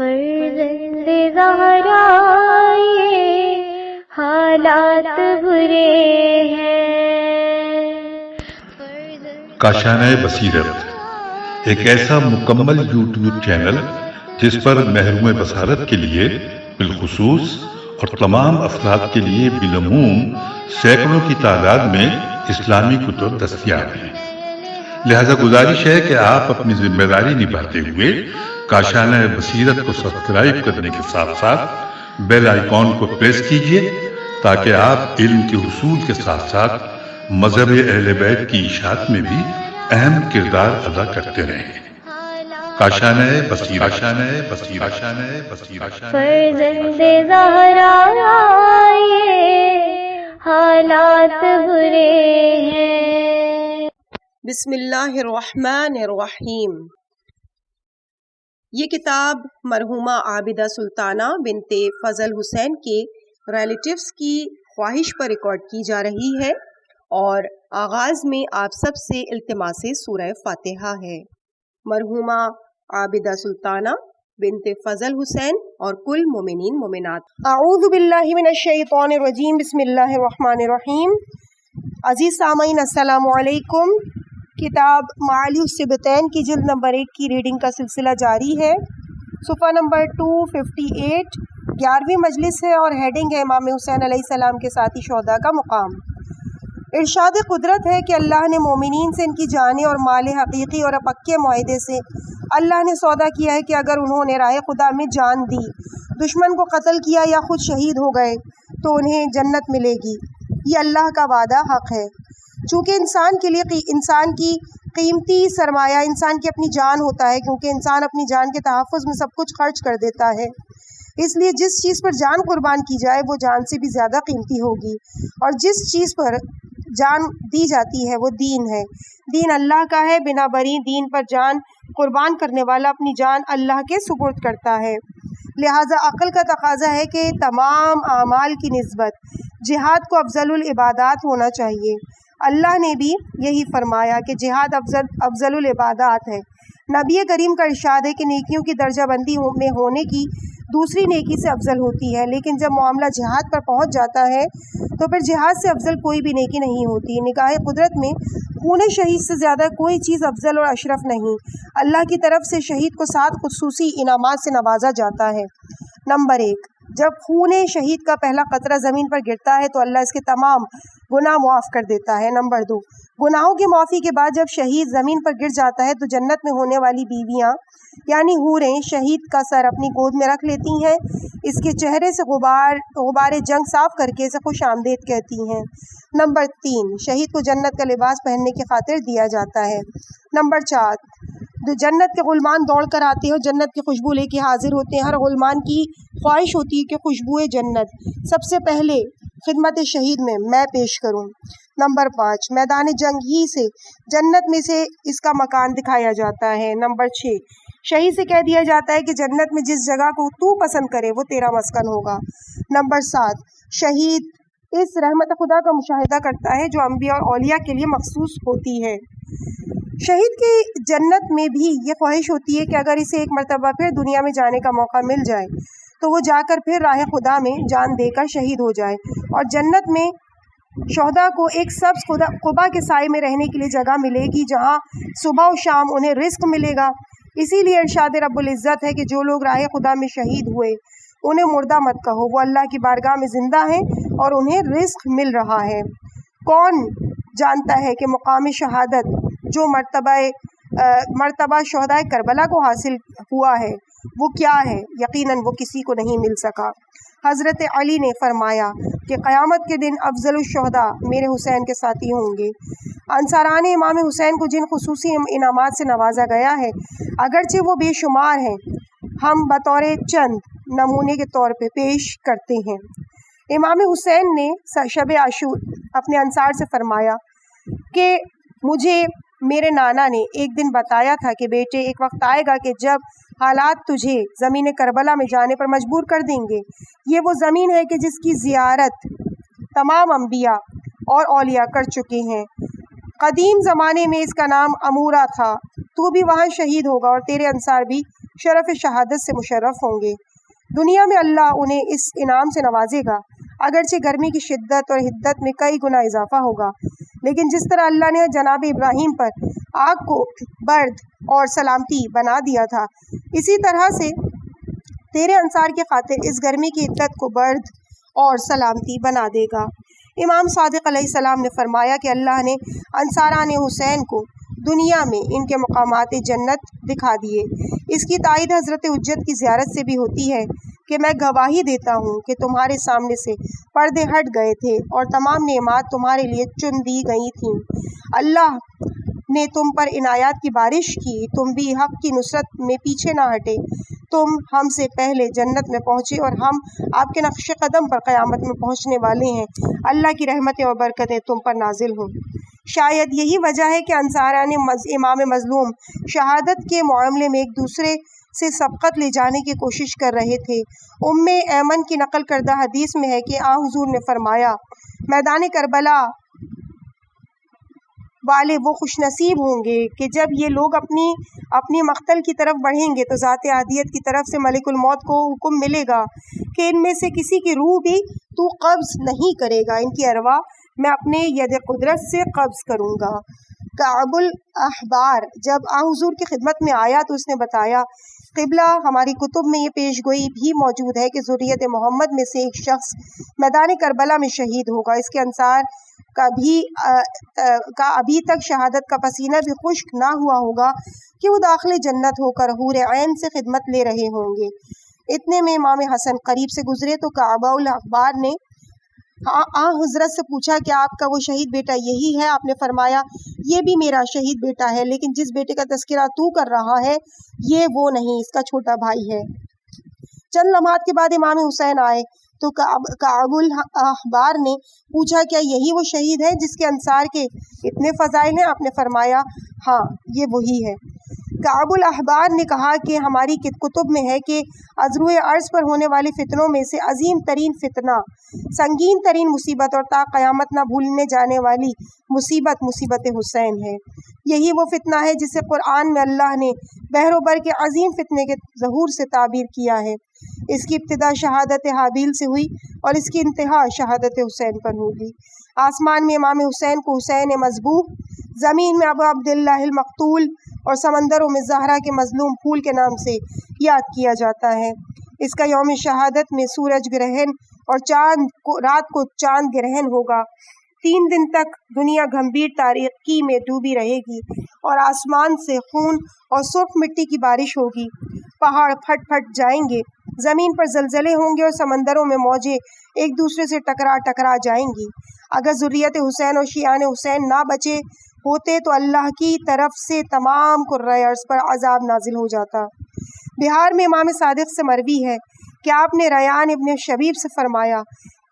فرزند زہرا یہ حالات برے ہیں۔ کاشانۂ بصیرت ایک ایسا مکمل یوٹیوب چینل جس پر محروم بصارت کے لیے بالخصوص اور تمام افراد کے لیے بالعموم سینکڑوں کی تعداد میں اسلامی کتب دستیاب ہیں۔ لہذا گزارش ہے کہ آپ اپنی ذمہ داری نبھاتے ہوئے کاشانۂ بصیرت کو سبسکرائب کرنے کے ساتھ ساتھ بیل آئیکن کو پریس کیجیے تاکہ آپ علم کے حصول کے ساتھ ساتھ مذہب اہل بیت کی اشاعت میں بھی اہم کردار ادا کرتے رہیں۔ کاشانۂ بصیرت، کاشانۂ بصیرت، کاشانۂ بصیرت۔ فرزند زہرا یہ حالات برے ہیں۔ بسم اللہ الرحمن الرحیم۔ یہ کتاب مرحومہ عابدہ سلطانہ بنت فضل حسین کے ریلیٹیوز کی خواہش پر ریکارڈ کی جا رہی ہے اور آغاز میں آپ سب سے التماس سورہ فاتحہ ہے۔ مرحومہ عابدہ سلطانہ بنت فضل حسین اور کل مومنین مومنات۔ اعوذ باللہ من الشیطان الرجیم، بسم اللہ الرحمن الرحیم۔ عزیز سامعین السلام علیکم۔ کتاب معالی الصبتین کی جلد نمبر 1 کی ریڈنگ کا سلسلہ جاری ہے۔ صفحہ نمبر 258 11ویں مجلس ہے اور ہیڈنگ ہے امام حسین علیہ السلام کے ساتھی شہداء کا مقام۔ ارشاد قدرت ہے کہ اللہ نے مومنین سے ان کی جانیں اور مال حقیقی اور پکے معاہدے سے اللہ نے سودا کیا ہے کہ اگر انہوں نے راہ خدا میں جان دی، دشمن کو قتل کیا یا خود شہید ہو گئے تو انہیں جنت ملے گی۔ یہ اللہ کا وعدہ حق ہے۔ چونکہ انسان کے لیے انسان کی قیمتی سرمایہ انسان کی اپنی جان ہوتا ہے، کیونکہ انسان اپنی جان کے تحفظ میں سب کچھ خرچ کر دیتا ہے، اس لیے جس چیز پر جان قربان کی جائے وہ جان سے بھی زیادہ قیمتی ہوگی، اور جس چیز پر جان دی جاتی ہے وہ دین ہے۔ دین اللہ کا ہے، بنا بری دین پر جان قربان کرنے والا اپنی جان اللہ کے سپرد کرتا ہے۔ لہٰذا عقل کا تقاضا ہے کہ تمام اعمال کی نسبت جہاد کو افضل العبادات ہونا چاہیے۔ اللہ نے بھی یہی فرمایا کہ جہاد افضل العبادات ہے۔ نبی کریم کا ارشاد ہے کہ نیکیوں کی درجہ بندی میں ہونے کی دوسری نیکی سے افضل ہوتی ہے، لیکن جب معاملہ جہاد پر پہنچ جاتا ہے تو پھر جہاد سے افضل کوئی بھی نیکی نہیں ہوتی۔ نگاہ قدرت میں خون شہید سے زیادہ کوئی چیز افضل اور اشرف نہیں۔ اللہ کی طرف سے شہید کو 7 خصوصی انعامات سے نوازا جاتا ہے۔ نمبر 1، جب خون شہید کا پہلا قطرہ زمین پر گرتا ہے تو اللہ اس کے تمام گناہ معاف کر دیتا ہے۔ نمبر 2، گناہوں کی معافی کے بعد جب شہید زمین پر گر جاتا ہے تو جنت میں ہونے والی بیویاں یعنی حوریں شہید کا سر اپنی گود میں رکھ لیتی ہیں، اس کے چہرے سے غبار جنگ صاف کر کے اسے خوش آمدید کہتی ہیں۔ نمبر 3، شہید کو جنت کا لباس پہننے کی خاطر دیا جاتا ہے۔ نمبر 4، جنت کے غلمان دوڑ کر آتے ہیں اور جنت کی خوشبو لے کے حاضر ہوتے ہیں۔ ہر غلمان کی خواہش ہوتی ہے کہ خوشبوئے جنت سب سے پہلے خدمت شہید میں پیش کروں۔ نمبر 5، میدان جنگ ہی سے جنت میں سے اس کا مکان دکھایا جاتا ہے۔ نمبر 6، شہید سے کہہ دیا جاتا ہے کہ جنت میں جس جگہ کو تو پسند کرے وہ تیرا مسکن ہوگا۔ نمبر 7، شہید اس رحمت خدا کا مشاہدہ کرتا ہے جو انبیاء اور اولیاء کے لیے مخصوص ہوتی ہے۔ شہید کی جنت میں بھی یہ خواہش ہوتی ہے کہ اگر اسے ایک مرتبہ پھر دنیا میں جانے کا موقع مل جائے تو وہ جا کر پھر راہ خدا میں جان دے کر شہید ہو جائے، اور جنت میں شہداء کو ایک سبز قبا کے سائے میں رہنے کے لیے جگہ ملے گی جہاں صبح و شام انہیں رزق ملے گا۔ اسی لیے ارشاد رب العزت ہے کہ جو لوگ راہ خدا میں شہید ہوئے انہیں مردہ مت کہو، وہ اللہ کی بارگاہ میں زندہ ہیں اور انہیں رزق مل رہا ہے۔ کون جانتا ہے کہ مقام شہادت جو مرتبہ شہدائے کربلا کو حاصل ہوا ہے وہ کیا ہے؟ یقیناً وہ کسی کو نہیں مل سکا۔ حضرت علی نے فرمایا کہ قیامت کے دن افضل الشہداء میرے حسین کے ساتھی ہوں گے۔ انصاران امام حسین کو جن خصوصی انعامات سے نوازا گیا ہے اگرچہ وہ بے شمار ہیں، ہم بطور چند نمونے کے طور پہ پیش کرتے ہیں۔ امام حسین نے شب عاشور اپنے انصار سے فرمایا کہ مجھے میرے نانا نے ایک دن بتایا تھا کہ بیٹے ایک وقت آئے گا کہ جب حالات تجھے زمین کربلا میں جانے پر مجبور کر دیں گے۔ یہ وہ زمین ہے کہ جس کی زیارت تمام انبیاء اور اولیاء کر چکے ہیں۔ قدیم زمانے میں اس کا نام امورا تھا، تو بھی وہاں شہید ہوگا اور تیرے انصار بھی شرف شہادت سے مشرف ہوں گے۔ دنیا میں اللہ انہیں اس انعام سے نوازے گا، اگرچہ گرمی کی شدت اور حدت میں کئی گنا اضافہ ہوگا، لیکن جس طرح اللہ نے جناب ابراہیم پر آگ کو برد اور سلامتی بنا دیا تھا، اسی طرح سے تیرے انصار کی خاطر اس گرمی کی عدت کو برد اور سلامتی بنا دے گا۔ امام صادق علیہ السلام نے فرمایا کہ اللہ نے انصاران حسین کو دنیا میں ان کے مقامات جنت دکھا دیے۔ اس کی تائید حضرت حجت کی زیارت سے بھی ہوتی ہے کہ میں گواہی دیتا ہوں کہ تمہارے سامنے سے پردے ہٹ گئے تھے اور تمام نعمات تمہارے لیے چن دی گئی تھیں۔ اللہ نے تم پر عنایات کی بارش کی، تم بھی حق کی نصرت میں پیچھے نہ ہٹے، تم ہم سے پہلے جنت میں پہنچے اور ہم آپ کے نقش قدم پر قیامت میں پہنچنے والے ہیں۔ اللہ کی رحمتیں اور برکتیں تم پر نازل ہوں۔ شاید یہی وجہ ہے کہ انصاران امام مظلوم شہادت کے معاملے میں ایک دوسرے سے سبقت لے جانے کی کوشش کر رہے تھے۔ ام ایمن کی نقل کردہ حدیث میں ہے کہ حضور نے فرمایا، میدان کربلا والے وہ خوش نصیب ہوں گے کہ جب یہ لوگ اپنی مقتل کی طرف بڑھیں گے تو ذات عادیت کی طرف سے ملک الموت کو حکم ملے گا کہ ان میں سے کسی کی روح بھی تو قبض نہیں کرے گا، ان کی ارواح میں اپنے ید قدرت سے قبض کروں گا۔ کعب الاحبار جب حضور کی خدمت میں آیا تو اس نے بتایا، قبلہ ہماری کتب میں یہ پیش گوئی بھی موجود ہے کہ ذریت محمد میں سے ایک شخص میدان کربلا میں شہید ہوگا، اس کے انصار کا ابھی تک شہادت کا پسینہ بھی خشک نہ ہوا ہوگا کہ وہ داخل جنت ہو کر حور عین سے خدمت لے رہے ہوں گے۔ اتنے میں امام حسن قریب سے گزرے تو کعب الاحبار نے حضرت سے پوچھا کہ آپ کا وہ شہید بیٹا یہی ہے؟ آپ نے فرمایا، یہ بھی میرا شہید بیٹا ہے، لیکن جس بیٹے کا تذکرہ تو کر رہا ہے یہ وہ نہیں، اس کا چھوٹا بھائی ہے۔ چند لمحات کے بعد امام حسین آئے تو کعب الاحبار نے پوچھا، کیا یہی وہ شہید ہے جس کے انصار کے اتنے فضائل ہیں؟ آپ نے فرمایا، ہاں یہ وہی ہے۔ کعب الاحبار نے کہا کہ ہماری کتب میں ہے کہ عذروِ عرض پر ہونے والے فتنوں میں سے عظیم ترین فتنہ، سنگین ترین مصیبت اور تا قیامت نہ بھولنے جانے والی مصیبت حسین ہے۔ یہی وہ فتنہ ہے جسے قرآن میں اللہ نے بحر و بر کے عظیم فتنے کے ظہور سے تعبیر کیا ہے۔ اس کی ابتدا شہادت حابیل سے ہوئی اور اس کی انتہا شہادت حسین پر ہوگی۔ آسمان میں امام حسین کو حسین مذبوح، زمین میں ابو عبداللہ المقتول اور سمندروں میں زہرا کے مظلوم پھول کے نام سے یاد کیا جاتا ہے۔ اس کا یوم شہادت میں سورج گرہن اور رات کو چاند گرہن ہوگا۔ 3 دن تک دنیا گھمبیر تاریکی میں ڈوبی رہے گی اور آسمان سے خون اور سرخ مٹی کی بارش ہوگی، پہاڑ پھٹ پھٹ جائیں گے، زمین پر زلزلے ہوں گے اور سمندروں میں موجیں ایک دوسرے سے ٹکرا جائیں گی۔ اگر ذریت حسین اور شیعان حسین نہ بچے ہوتے تو اللہ کی طرف سے تمام کرۂ ارض پر عذاب نازل ہو جاتا۔ بہار میں امام صادق سے مروی ہے کہ آپ نے ریان ابن شبیب سے فرمایا،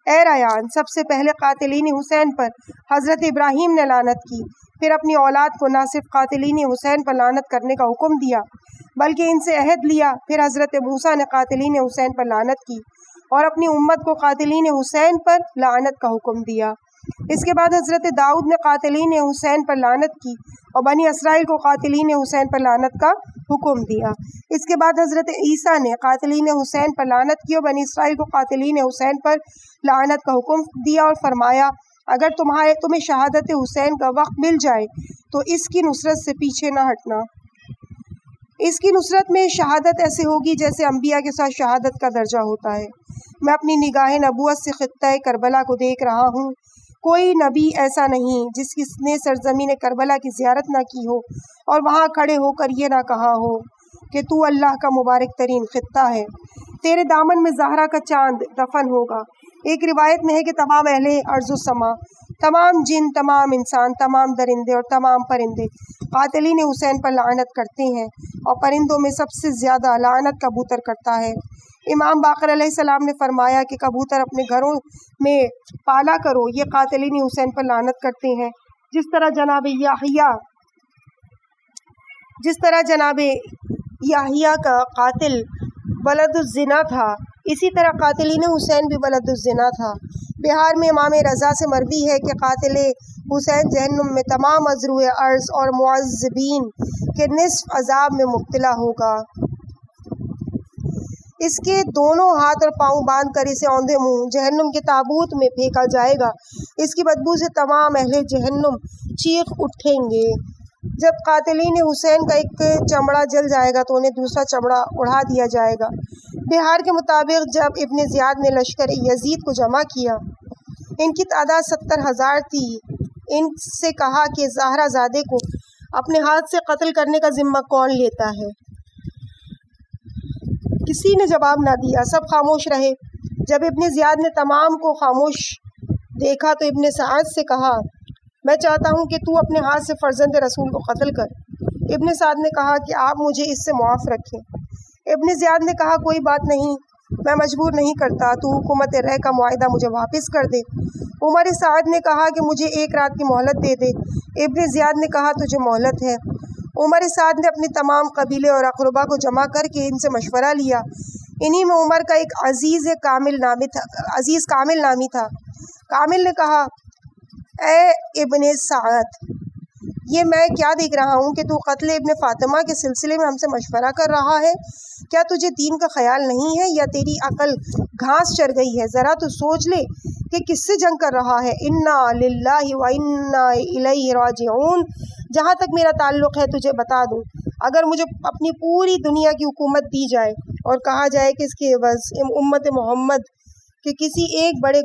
اے ریان، سب سے پہلے قاتلین حسین پر حضرت ابراہیم نے لعنت کی، پھر اپنی اولاد کو نہ صرف قاتلین حسین پر لعنت کرنے کا حکم دیا بلکہ ان سے عہد لیا، پھر حضرت موسیٰ نے قاتلین حسین پر لعنت کی اور اپنی امت کو قاتلین حسین پر لعنت کا حکم دیا۔ اس کے بعد حضرت داؤد نے قاتلین حسین پر لعنت کی اور بنی اسرائیل کو قاتلین حسین پر لعنت کا حکم دیا۔ اس کے بعد حضرت عیسیٰ نے قاتلین حسین پر لعنت کی اور بنی اسرائیل کو قاتلین حسین پر لعنت کا حکم دیا اور فرمایا، اگر تمہیں شہادت حسین کا وقت مل جائے تو اس کی نصرت سے پیچھے نہ ہٹنا۔ اس کی نصرت میں شہادت ایسے ہوگی جیسے انبیاء کے ساتھ شہادت کا درجہ ہوتا ہے۔ میں اپنی نگاہ نبوت سے خطہ کربلا کو دیکھ رہا ہوں، کوئی نبی ایسا نہیں جس نے سرزمین کربلا کی زیارت نہ کی ہو اور وہاں کھڑے ہو کر یہ نہ کہا ہو کہ تو اللہ کا مبارک ترین خطہ ہے، تیرے دامن میں زہرا کا چاند دفن ہوگا۔ ایک روایت میں ہے کہ تمام اہل ارض و سما، تمام جن، تمام انسان، تمام درندے اور تمام پرندے قاتلین حسین پر لعنت کرتے ہیں اور پرندوں میں سب سے زیادہ لعنت کبوتر کرتا ہے۔ امام باقر علیہ السلام نے فرمایا کہ کبوتر اپنے گھروں میں پالا کرو، یہ قاتلین حسین پر لعنت کرتے ہیں۔ جس طرح جناب یحییٰ کا قاتل ولد الزنا تھا، اسی طرح قاتلین حسین بھی ولد الزنا تھا۔ بہار میں امام رضا سے مروی ہے کہ قاتل حسین جہنم میں تمام عذروِ عرض اور معذبین کے نصف عذاب میں مبتلا ہوگا۔ اس کے دونوں ہاتھ اور پاؤں باندھ کر اسے اوندھے منہ جہنم کے تابوت میں پھینکا جائے گا۔ اس کی بدبو سے تمام اہل جہنم چیخ اٹھیں گے۔ جب قاتلین حسین کا ایک چمڑا جل جائے گا تو انہیں دوسرا چمڑا اڑا دیا جائے گا۔ بہار کے مطابق جب ابن زیاد نے لشکر یزید کو جمع کیا، ان کی تعداد 70,000 تھی، ان سے کہا کہ زہرہ زادے کو اپنے ہاتھ سے قتل کرنے کا ذمہ کون لیتا ہے؟ کسی نے جواب نہ دیا، سب خاموش رہے۔ جب ابن زیاد نے تمام کو خاموش دیکھا تو ابن سعد سے کہا، میں چاہتا ہوں کہ تو اپنے ہاتھ سے فرزند رسول کو قتل کر۔ ابن سعد نے کہا کہ آپ مجھے اس سے معاف رکھیں۔ ابن زیاد نے کہا، کوئی بات نہیں، میں مجبور نہیں کرتا، تو حکومت رہ کا معاہدہ مجھے واپس کر دے۔ عمر سعد نے کہا کہ مجھے 1 رات کی مہلت دے دے۔ ابن زیاد نے کہا، تجھے مہلت ہے۔ عمر سعد نے اپنے تمام قبیلے اور اقربا کو جمع کر کے ان سے مشورہ لیا۔ انہی میں عمر کا ایک عزیز کامل نامی تھا۔ کامل نے کہا، اے ابن سعد، یہ میں کیا دیکھ رہا ہوں کہ تو قتل ابن فاطمہ کے سلسلے میں ہم سے مشورہ کر رہا ہے؟ کیا تجھے دین کا خیال نہیں ہے یا تیری عقل گھاس چر گئی ہے؟ ذرا تو سوچ لے کہ کس سے جنگ کر رہا ہے۔ انا للہ و انا الیہ راجعون۔ جہاں تک میرا تعلق ہے تجھے بتا دوں، اگر مجھے اپنی پوری دنیا کی حکومت دی جائے اور کہا جائے کہ اس کے عوض امت محمد کے کسی ایک بے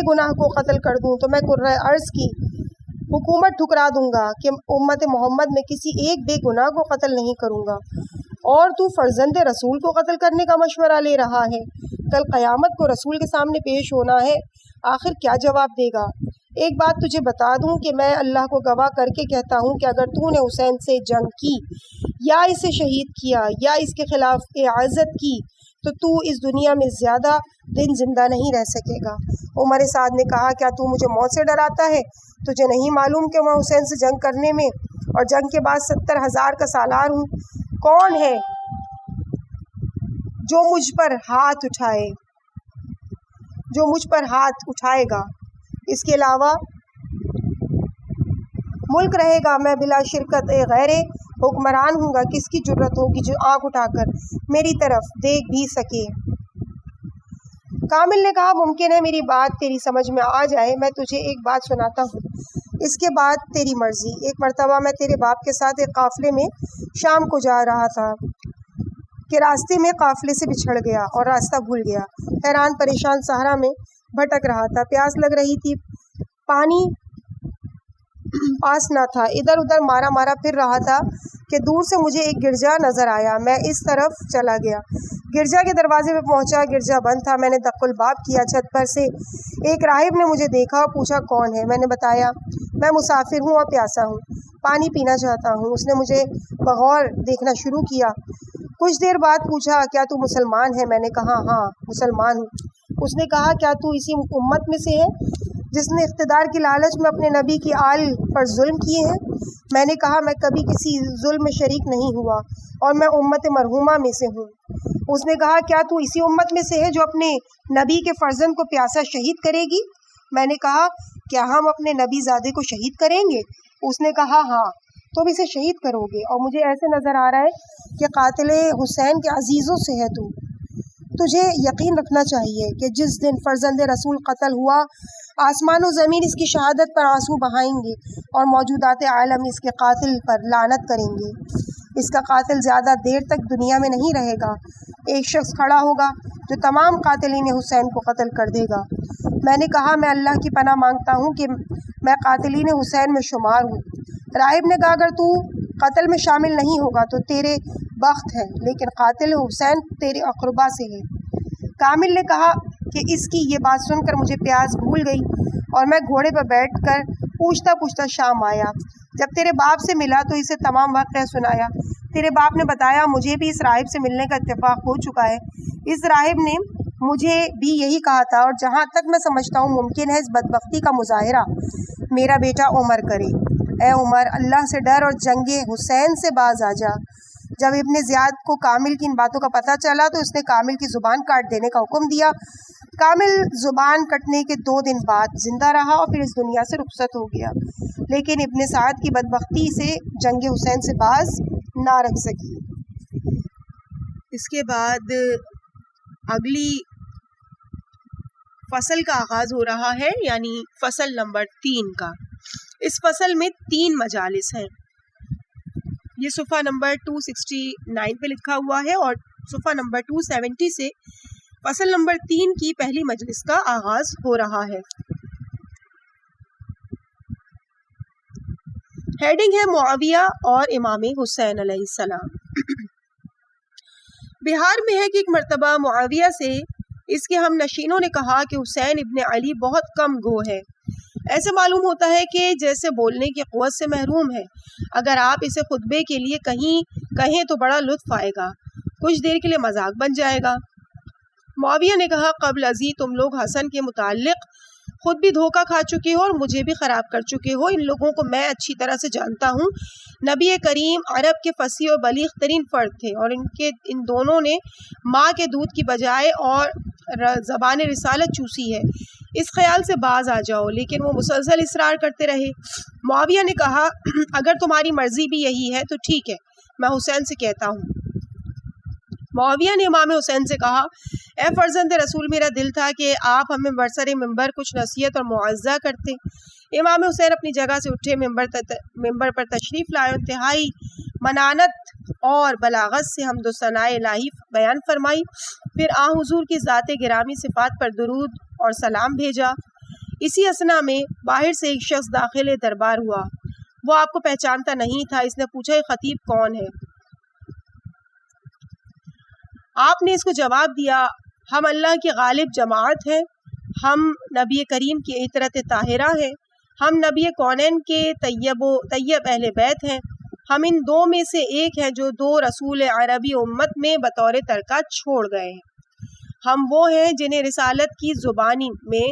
گناہ کو قتل کر دوں تو میں قرۂ ارض کی حکومت ٹھکرا دوں گا کہ امت محمد میں کسی ایک بے گناہ کو قتل نہیں کروں گا، اور تو فرزند رسول کو قتل کرنے کا مشورہ لے رہا ہے۔ کل قیامت کو رسول کے سامنے پیش ہونا ہے، آخر کیا جواب دے گا؟ ایک بات تجھے بتا دوں کہ میں اللہ کو گواہ کر کے کہتا ہوں کہ اگر تو نے حسین سے جنگ کی یا اسے شہید کیا یا اس کے خلاف اعازت کی تو اس دنیا میں زیادہ دن زندہ نہیں رہ سکے گا۔ عمر سعد نے کہا، کیا تو مجھے موت سے ڈراتا ہے؟ تجھے نہیں معلوم کہ میں حسین سے جنگ کرنے میں اور جنگ کے بعد 70,000 کا سالار ہوں؟ کون ہے جو مجھ پر ہاتھ اٹھائے گا؟ اس کے علاوہ ملک رہے گا، میں بلا شرکت غیر حکمران ہوں گا۔ کس کی جرت ہوگی جو آنکھ اٹھا کر میری طرف دیکھ بھی سکے؟ کامل نے کہا، ممکن ہے میری بات تیری سمجھ میں آ جائے، میں تجھے ایک بات سناتا ہوں، اس کے بعد تیری مرضی۔ ایک مرتبہ میں تیرے باپ کے ساتھ ایک قافلے میں شام کو جا رہا تھا کہ راستے میں قافلے سے بچھڑ گیا اور راستہ بھول گیا۔ حیران پریشان صحرا میں بھٹک رہا تھا، پیاس لگ رہی تھی، پانی پاس نہ تھا، ادھر ادھر مارا پھر رہا تھا کہ دور سے مجھے ایک گرجا نظر آیا۔ میں اس طرف چلا گیا، گرجا کے دروازے پہ پہنچا، گرجا بند تھا۔ میں نے دق الباب کیا، چھت پر سے ایک راہب نے مجھے دیکھا اور پوچھا، کون ہے؟ میں نے بتایا، میں مسافر ہوں اور پیاسا ہوں، پانی پینا چاہتا ہوں۔ اس نے مجھے بغور دیکھنا شروع کیا، کچھ دیر بعد پوچھا، کیا تو مسلمان ہے؟ میں نے کہا، ہاں مسلمان ہوں۔ اس نے کہا، کیا تو اسی امت میں سے ہے جس نے اقتدار کی لالچ میں اپنے نبی کی آل پر ظلم کیے ہیں؟ میں نے کہا، میں کبھی کسی ظلم میں شریک نہیں ہوا اور میں امت مرحومہ میں سے ہوں۔ اس نے کہا، کیا تو اسی امت میں سے ہے جو اپنے نبی کے فرزند کو پیاسا شہید کرے گی؟ میں نے کہا، کیا ہم اپنے نبی زادے کو شہید کریں گے؟ اس نے کہا، ہاں تم اسے شہید کرو گے، اور مجھے ایسے نظر آ رہا ہے کہ قاتل حسین کے عزیزوں سے ہے تو۔ تجھے یقین رکھنا چاہیے کہ جس دن فرزند رسول قتل ہوا، آسمان و زمین اس کی شہادت پر آنسو بہائیں گے اور موجودات عالم اس کے قاتل پر لعنت کریں گے۔ اس کا قاتل زیادہ دیر تک دنیا میں نہیں رہے گا۔ ایک شخص کھڑا ہوگا جو تمام قاتلین حسین کو قتل کر دے گا۔ میں نے کہا، میں اللہ کی پناہ مانگتا ہوں کہ میں قاتلین حسین میں شمار ہوں۔ راہب نے کہا، اگر تو قتل میں شامل نہیں ہوگا تو تیرے بخت ہے، لیکن قاتل حسین تیرے اقربا سے ہے۔ کامل نے کہا کہ اس کی یہ بات سن کر مجھے پیاس بھول گئی اور میں گھوڑے پر بیٹھ کر پوچھتا شام آیا۔ جب تیرے باپ سے ملا تو اسے تمام واقعہ سنایا۔ تیرے باپ نے بتایا، مجھے بھی اس راہب سے ملنے کا اتفاق ہو چکا ہے۔ اس راہب نے مجھے بھی یہی کہا تھا، اور جہاں تک میں سمجھتا ہوں ممکن ہے اس بدبختی کا مظاہرہ میرا بیٹا عمر کرے۔ اے عمر، اللہ سے ڈر اور جنگ حسین سے باز آ جا۔ جب ابن زیاد کو کامل کی ان باتوں کا پتہ چلا تو اس نے کامل کی زبان کاٹ دینے کا حکم دیا۔ کامل زبان کٹنے کے 2 دن بعد زندہ رہا اور پھر اس دنیا سے رخصت ہو گیا، لیکن ابن سعد کی بدبختی سے جنگ حسین سے باز نہ رکھ سکی۔ اس کے بعد اگلی فصل کا آغاز ہو رہا ہے، یعنی فصل نمبر 3 کا۔ اس فصل میں 3 مجالس ہیں۔ یہ صفحہ نمبر 269 پہ لکھا ہوا ہے اور صفحہ نمبر 270 سے فصل نمبر 3 کی پہلی مجلس کا آغاز ہو رہا ہے۔ ہیڈنگ ہے معاویہ اور امام حسین علیہ السلام۔ بہار میں ہے کہ ایک مرتبہ معاویہ سے اس کے ہم نشینوں نے کہا کہ حسین ابن علی بہت کم گو ہے، ایسے معلوم ہوتا ہے کہ جیسے بولنے کی قوت سے محروم ہے، اگر آپ اسے خطبے کے لیے کہیں تو بڑا لطف آئے گا، کچھ دیر کے لیے مذاق بن جائے گا۔ معاویہ نے کہا قبل ازیں تم لوگ حسن کے متعلق خود بھی دھوکہ کھا چکے ہو اور مجھے بھی خراب کر چکے ہو، ان لوگوں کو میں اچھی طرح سے جانتا ہوں۔ نبی کریم عرب کے فصیح اور بلیغ ترین فرد تھے اور ان دونوں نے ماں کے دودھ کی بجائے اور زبان رسالت چوسی ہے، اس خیال سے باز آ جاؤ، لیکن وہ مسلسل اصرار کرتے رہے۔ معاویہ نے کہا اگر تمہاری مرضی بھی یہی ہے تو ٹھیک ہے، میں حسین سے کہتا ہوں۔ معاویہ نے امام حسین سے کہا اے فرزند رسول، میرا دل تھا کہ آپ ہمیں برسر ممبر کچھ نصیحت اور معاوضہ کرتے۔ امام حسین اپنی جگہ سے اٹھے، ممبر پر تشریف لائے، انتہائی منانت اور بلاغت سے حمد و ثناء الہی بیان فرمائی، پھر آن حضور کی ذات گرامی صفات پر درود اور سلام بھیجا۔ اسی اثنا میں باہر سے ایک شخص داخل دربار ہوا، وہ آپ کو پہچانتا نہیں تھا۔ اس نے پوچھا یہ خطیب کون ہے؟ آپ نے اس کو جواب دیا ہم اللہ کی غالب جماعت ہیں، ہم نبی کریم کی عطرت طاہرہ ہیں، ہم نبی کونین کے طیب اہل بیت ہیں، ہم ان 2 میں سے ایک ہیں جو 2 رسول عربی امت میں بطور ترکہ چھوڑ گئے ہیں۔ ہم وہ ہیں جنہیں رسالت کی زبانی میں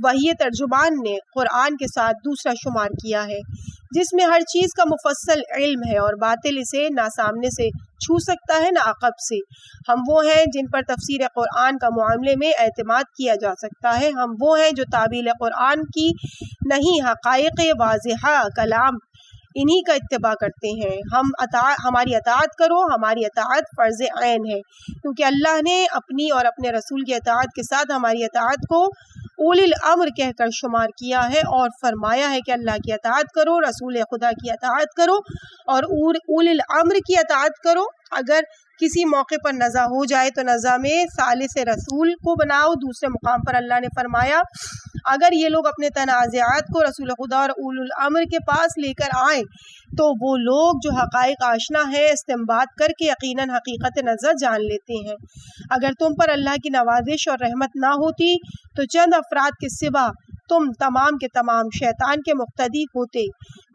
وحی ترجمان نے قرآن کے ساتھ دوسرا شمار کیا ہے، جس میں ہر چیز کا مفصل علم ہے اور باطل اسے نہ سامنے سے چھو سکتا ہے نہ عقب سے۔ ہم وہ ہیں جن پر تفسیر قرآن کا معاملے میں اعتماد کیا جا سکتا ہے۔ ہم وہ ہیں جو تعبیل قرآن کی نہیں حقائق واضحہ کلام انہی کا اتباع کرتے ہیں۔ ہماری اطاعت کرو، ہماری اطاعت فرض عین ہے، کیونکہ اللہ نے اپنی اور اپنے رسول کی اطاعت کے ساتھ ہماری اطاعت کو اولی الامر کہہ کر شمار کیا ہے اور فرمایا ہے کہ اللہ کی اطاعت کرو، رسول خدا کی اطاعت کرو اور اولی الامر کی اطاعت کرو۔ اگر کسی موقع پر نزاع ہو جائے تو نزاع میں ثالث رسول کو بناؤ۔ دوسرے مقام پر اللہ نے فرمایا اگر یہ لوگ اپنے تنازعات کو رسول خدا اور اول الامر کے پاس لے کر آئیں تو وہ لوگ جو حقائق آشنا ہیں استنباط کر کے یقیناً حقیقت نظر جان لیتے ہیں۔ اگر تم پر اللہ کی نوازش اور رحمت نہ ہوتی تو چند افراد کے سوا تم تمام کے تمام شیطان کے مقتدی ہوتے۔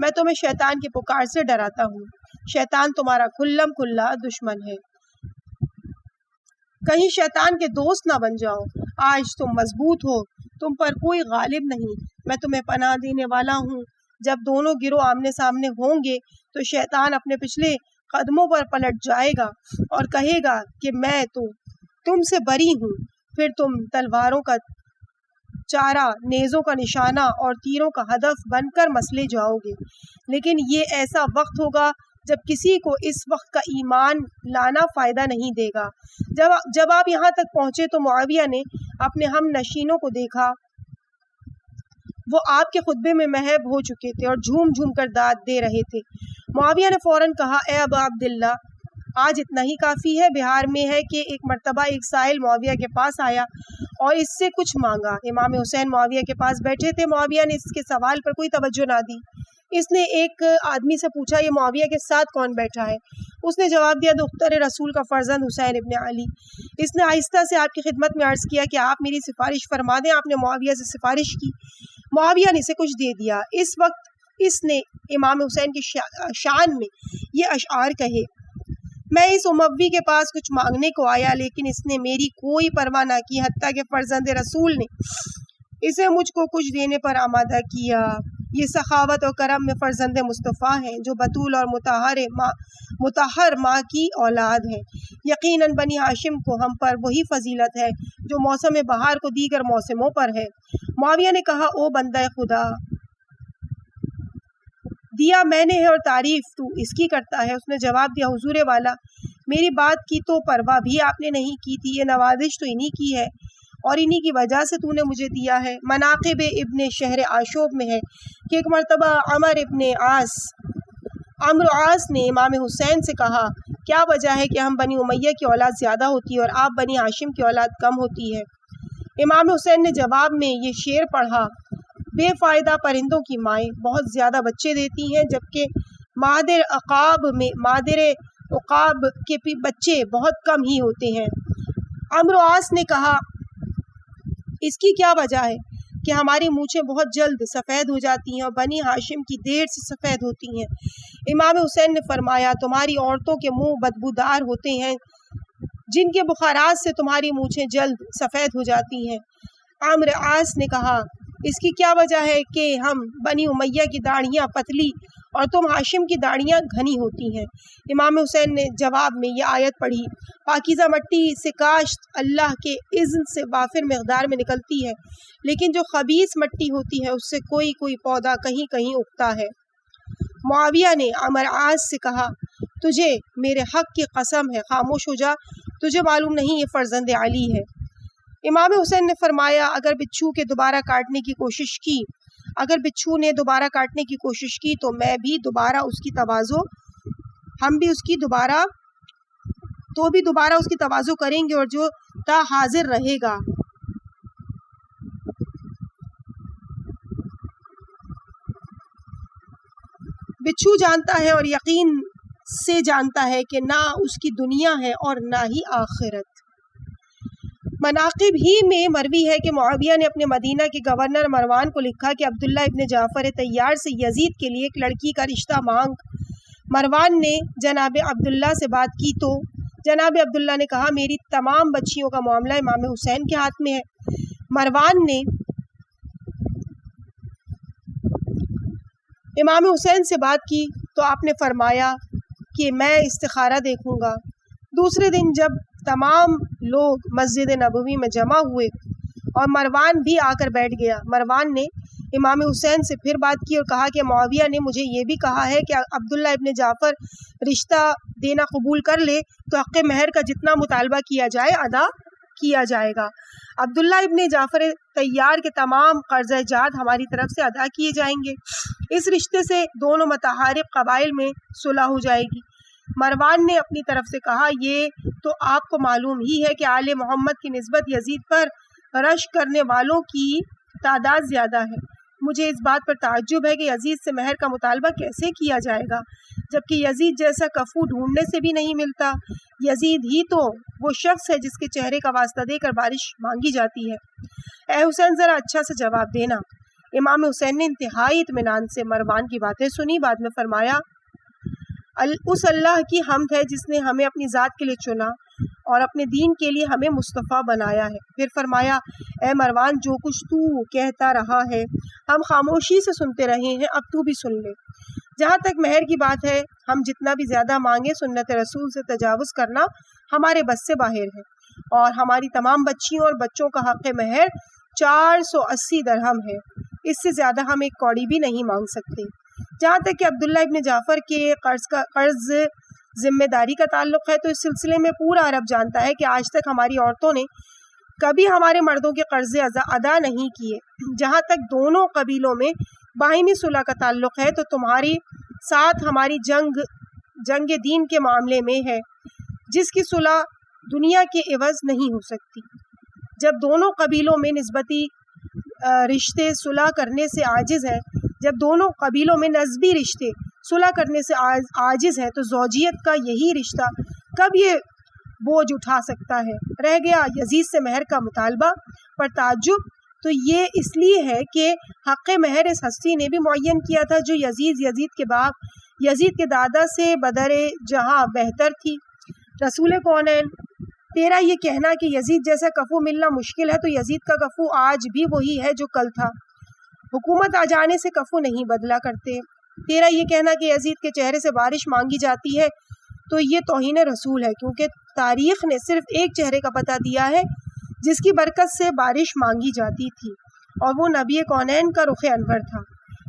میں تمہیں شیطان کی پکار سے ڈراتا ہوں، شیطان تمہارا کھلم کھلا دشمن ہے، کہیں شیطان کے دوست نہ بن جاؤ۔ آج تم مضبوط ہو، تم پر کوئی غالب نہیں، میں تمہیں پناہ دینے والا ہوں۔ جب دونوں گروہ آمنے سامنے ہوں گے تو شیطان اپنے پچھلے قدموں پر پلٹ جائے گا اور کہے گا کہ میں تو تم سے بری ہوں، پھر تم تلواروں کا چارہ، نیزوں کا نشانہ اور تیروں کا ہدف بن کر مسلے جاؤ گے۔ لیکن یہ ایسا وقت ہوگا جب کسی کو اس وقت کا ایمان لانا فائدہ نہیں دے گا۔ جب آپ یہاں تک پہنچے تو معاویہ نے اپنے ہم نشینوں کو دیکھا، وہ آپ کے خطبے میں محب ہو چکے تھے اور جھوم جھوم کر داد دے رہے تھے۔ معاویہ نے فوراً کہا اے ابا عبداللہ، آج اتنا ہی کافی ہے۔ بہار میں ہے کہ ایک مرتبہ ایک سائل معاویہ کے پاس آیا اور اس سے کچھ مانگا۔ امام حسین معاویہ کے پاس بیٹھے تھے۔ معاویہ نے اس کے سوال پر کوئی توجہ نہ دی۔ اس نے ایک آدمی سے پوچھا یہ معاویہ کے ساتھ کون بیٹھا ہے؟ اس نے جواب دیا دختر رسول کا فرزند حسین ابن علی۔ اس نے آہستہ سے آپ کی خدمت میں عرض کیا کہ آپ میری سفارش فرما دیں۔ آپ نے معاویہ سے سفارش کی، معاویہ نے اسے کچھ دے دیا۔ اس وقت اس نے امام حسین کی شان میں یہ اشعار کہے، میں اس اموی کے پاس کچھ مانگنے کو آیا لیکن اس نے میری کوئی پرواہ نہ کی، حتیٰ کہ فرزند رسول نے اسے مجھ کو کچھ دینے پر آمادہ کیا۔ یہ سخاوت و کرم میں فرزند مصطفیٰ ہیں جو بطول اور مطہر ماں کی اولاد ہیں۔ یقیناً بنی ہاشم کو ہم پر وہی فضیلت ہے جو موسم بہار کو دیگر موسموں پر ہے۔ معاویہ نے کہا او بندہ خدا، دیا میں نے ہے اور تعریف تو اس کی کرتا ہے۔ اس نے جواب دیا حضور والا میری بات کی تو پرواہ بھی آپ نے نہیں کی تھی، یہ نوازش تو انہی کی ہے اور انہی کی وجہ سے تو نے مجھے دیا ہے۔ مناقب ابن شہر آشوب میں ہے کہ ایک مرتبہ عمرو عاص نے امام حسین سے کہا کیا وجہ ہے کہ ہم بنی امیہ کی اولاد زیادہ ہوتی ہے اور آپ بنی ہاشم کی اولاد کم ہوتی ہے؟ امام حسین نے جواب میں یہ شعر پڑھا، بے فائدہ پرندوں کی مائیں بہت زیادہ بچے دیتی ہیں جبکہ مادر عقاب کے بچے بہت کم ہی ہوتے ہیں۔ عمرو عاص نے کہا اس کی کیا وجہ ہے کہ ہماری مونچھیں بہت جلد سفید ہو جاتی ہیں اور بنی ہاشم کی دیر سے سفید ہوتی ہیں۔ امام حسین نے فرمایا تمہاری عورتوں کے منہ بدبودار ہوتے ہیں جن کے بخارات سے تمہاری مونچھیں جلد سفید ہو جاتی ہیں۔ عمرو عاص نے کہا اس کی کیا وجہ ہے کہ ہم بنی امیہ کی داڑھیاں پتلی اور تم ہاشم کی داڑھیاں گھنی ہوتی ہیں۔ امام حسین نے جواب میں یہ آیت پڑھی، پاکیزہ مٹی سے کاشت اللہ کے اذن سے وافر مقدار میں نکلتی ہے، لیکن جو خبیث مٹی ہوتی ہے اس سے کوئی پودا کہیں کہیں اگتا ہے۔ معاویہ نے عمرو عاص سے کہا تجھے میرے حق کی قسم ہے خاموش ہو جا، تجھے معلوم نہیں یہ فرزند علی ہے۔ امام حسین نے فرمایا اگر بچھو نے دوبارہ کاٹنے کی کوشش کی تو میں بھی دوبارہ اس کی تواضع دوبارہ اس کی تواضع کریں گے اور جو تا حاضر رہے گا بچھو جانتا ہے اور یقین سے جانتا ہے کہ نہ اس کی دنیا ہے اور نہ ہی آخرت۔ مناقب ہی میں مروی ہے کہ معاویہ نے اپنے مدینہ کے گورنر مروان کو لکھا کہ عبداللہ ابن جعفر طیار سے یزید کے لیے ایک لڑکی کا رشتہ مانگ۔ مروان نے جناب عبداللہ سے بات کی تو جناب عبداللہ نے کہا میری تمام بچیوں کا معاملہ امام حسین کے ہاتھ میں ہے۔ مروان نے امام حسین سے بات کی تو آپ نے فرمایا کہ میں استخارہ دیکھوں گا۔ دوسرے دن جب تمام لوگ مسجد نبوی میں جمع ہوئے اور مروان بھی آ کر بیٹھ گیا، مروان نے امام حسین سے پھر بات کی اور کہا کہ معاویہ نے مجھے یہ بھی کہا ہے کہ عبداللہ ابن جعفر رشتہ دینا قبول کر لے تو حق مہر کا جتنا مطالبہ کیا جائے ادا کیا جائے گا۔ عبداللہ ابن جعفر طیار کے تمام قرض جات ہماری طرف سے ادا کیے جائیں گے، اس رشتے سے دونوں متحارب قبائل میں صلح ہو جائے گی۔ مروان نے اپنی طرف سے کہا یہ تو آپ کو معلوم ہی ہے کہ آل محمد کی نسبت یزید پر رشک کرنے والوں کی تعداد زیادہ ہے، مجھے اس بات پر تعجب ہے کہ یزید سے مہر کا مطالبہ کیسے کیا جائے گا جبکہ یزید جیسا کفو ڈھونڈنے سے بھی نہیں ملتا۔ یزید ہی تو وہ شخص ہے جس کے چہرے کا واسطہ دے کر بارش مانگی جاتی ہے۔ اے حسین ذرا اچھا سے جواب دینا۔ امام حسین نے انتہائی اطمینان سے مروان کی باتیں سنی، بعد میں فرمایا اس اللہ کی حمد ہے جس نے ہمیں اپنی ذات کے لیے چنا اور اپنے دین کے لیے ہمیں مصطفیٰ بنایا ہے۔ پھر فرمایا اے مروان جو کچھ تو کہتا رہا ہے ہم خاموشی سے سنتے رہے ہیں، اب تو بھی سن لے۔ جہاں تک مہر کی بات ہے ہم جتنا بھی زیادہ مانگے سنت رسول سے تجاوز کرنا ہمارے بس سے باہر ہے اور ہماری تمام بچیوں اور بچوں کا حق مہر 480 درہم ہے، اس سے زیادہ ہم ایک کوڑی بھی نہیں مانگ سکتے۔ جہاں تک کہ عبداللہ ابن جعفر کے قرض ذمہ داری کا تعلق ہے تو اس سلسلے میں پورا عرب جانتا ہے کہ آج تک ہماری عورتوں نے کبھی ہمارے مردوں کے قرض ادا نہیں کیے۔ جہاں تک دونوں قبیلوں میں باہمی صلح کا تعلق ہے تو تمہاری ساتھ ہماری جنگ دین کے معاملے میں ہے جس کی صلح دنیا کے عوض نہیں ہو سکتی۔ جب دونوں قبیلوں میں نسبتی رشتے صلح کرنے سے عاجز ہیں، جب دونوں قبیلوں میں نسبی رشتے صلح کرنے سے عاجز ہیں تو زوجیت کا یہی رشتہ کب یہ بوجھ اٹھا سکتا ہے؟ رہ گیا یزید سے مہر کا مطالبہ پر تعجب تو یہ اس لیے ہے کہ حق مہر اس ہستی نے بھی معین کیا تھا جو یزید کے دادا سے بدر جہاں بہتر تھی۔ رسول کونین تیرا یہ کہنا کہ یزید جیسا کفو ملنا مشکل ہے تو یزید کا کفو آج بھی وہی ہے جو کل تھا، حکومت آ جانے سے کفو نہیں بدلا کرتے۔ تیرا یہ کہنا کہ یزید کے چہرے سے بارش مانگی جاتی ہے تو یہ توہین رسول ہے، کیونکہ تاریخ نے صرف ایک چہرے کا پتہ دیا ہے جس کی برکت سے بارش مانگی جاتی تھی اور وہ نبی کونین کا رخ انور تھا۔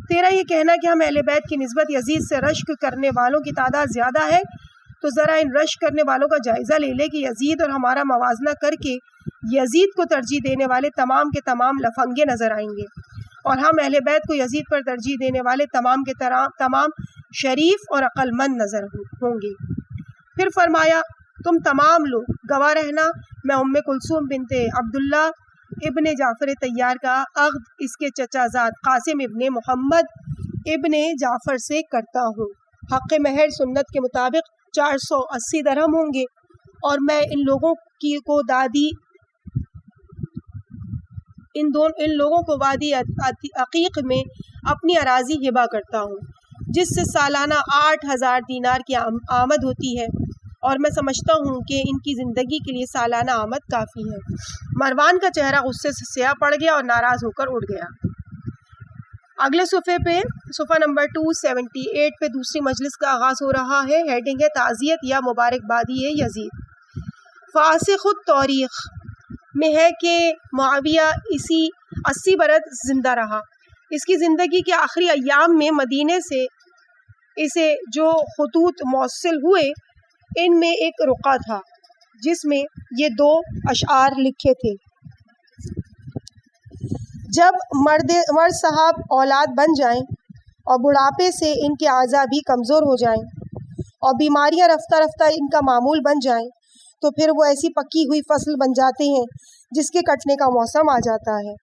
تیرا یہ کہنا کہ ہم اہل بیت کی نسبت یزید سے رشک کرنے والوں کی تعداد زیادہ ہے، تو ذرا ان رشک کرنے والوں کا جائزہ لے لے کہ یزید اور ہمارا موازنہ کر کے یزید کو ترجیح دینے والے تمام کے تمام لفنگے نظر آئیں گے، اور ہم اہل بیت کو یزید پر ترجیح دینے والے تمام کے تمام شریف اور عقل مند نظر ہوں گے۔ پھر فرمایا تم تمام لوگ گواہ رہنا، میں ام کلثوم بنت عبداللہ ابن جعفر طیار کا عقد اس کے چچا زاد قاسم ابن محمد ابن جعفر سے کرتا ہوں۔ حق مہر سنت کے مطابق 480 درہم ہوں گے، اور میں ان لوگوں کو وادی عقیق میں اپنی اراضی ہبہ کرتا ہوں، جس سے سالانہ 8000 دینار کی آمد ہوتی ہے، اور میں سمجھتا ہوں کہ ان کی زندگی کے لیے سالانہ آمد کافی ہے۔ مروان کا چہرہ غصے سے سیاہ پڑ گیا اور ناراض ہو کر اٹھ گیا۔ اگلے صفحے پہ صفحہ نمبر 278 پہ دوسری مجلس کا آغاز ہو رہا ہے۔ ہیڈنگ ہے تعزیت یا مبارکبادی یزید۔ فاسخ التاریخ میں ہے کہ معاویہ اسی 80 برس زندہ رہا۔ اس کی زندگی کے آخری ایام میں مدینے سے اسے جو خطوط موصل ہوئے ان میں ایک رقعہ تھا جس میں یہ 2 اشعار لکھے تھے: جب مرد صاحب اولاد بن جائیں اور بڑھاپے سے ان کے اعضاء بھی کمزور ہو جائیں اور بیماریاں رفتہ رفتہ ان کا معمول بن جائیں، تو پھر وہ ایسی پکی ہوئی فصل بن جاتے ہیں جس کے کٹنے کا موسم آ جاتا ہے۔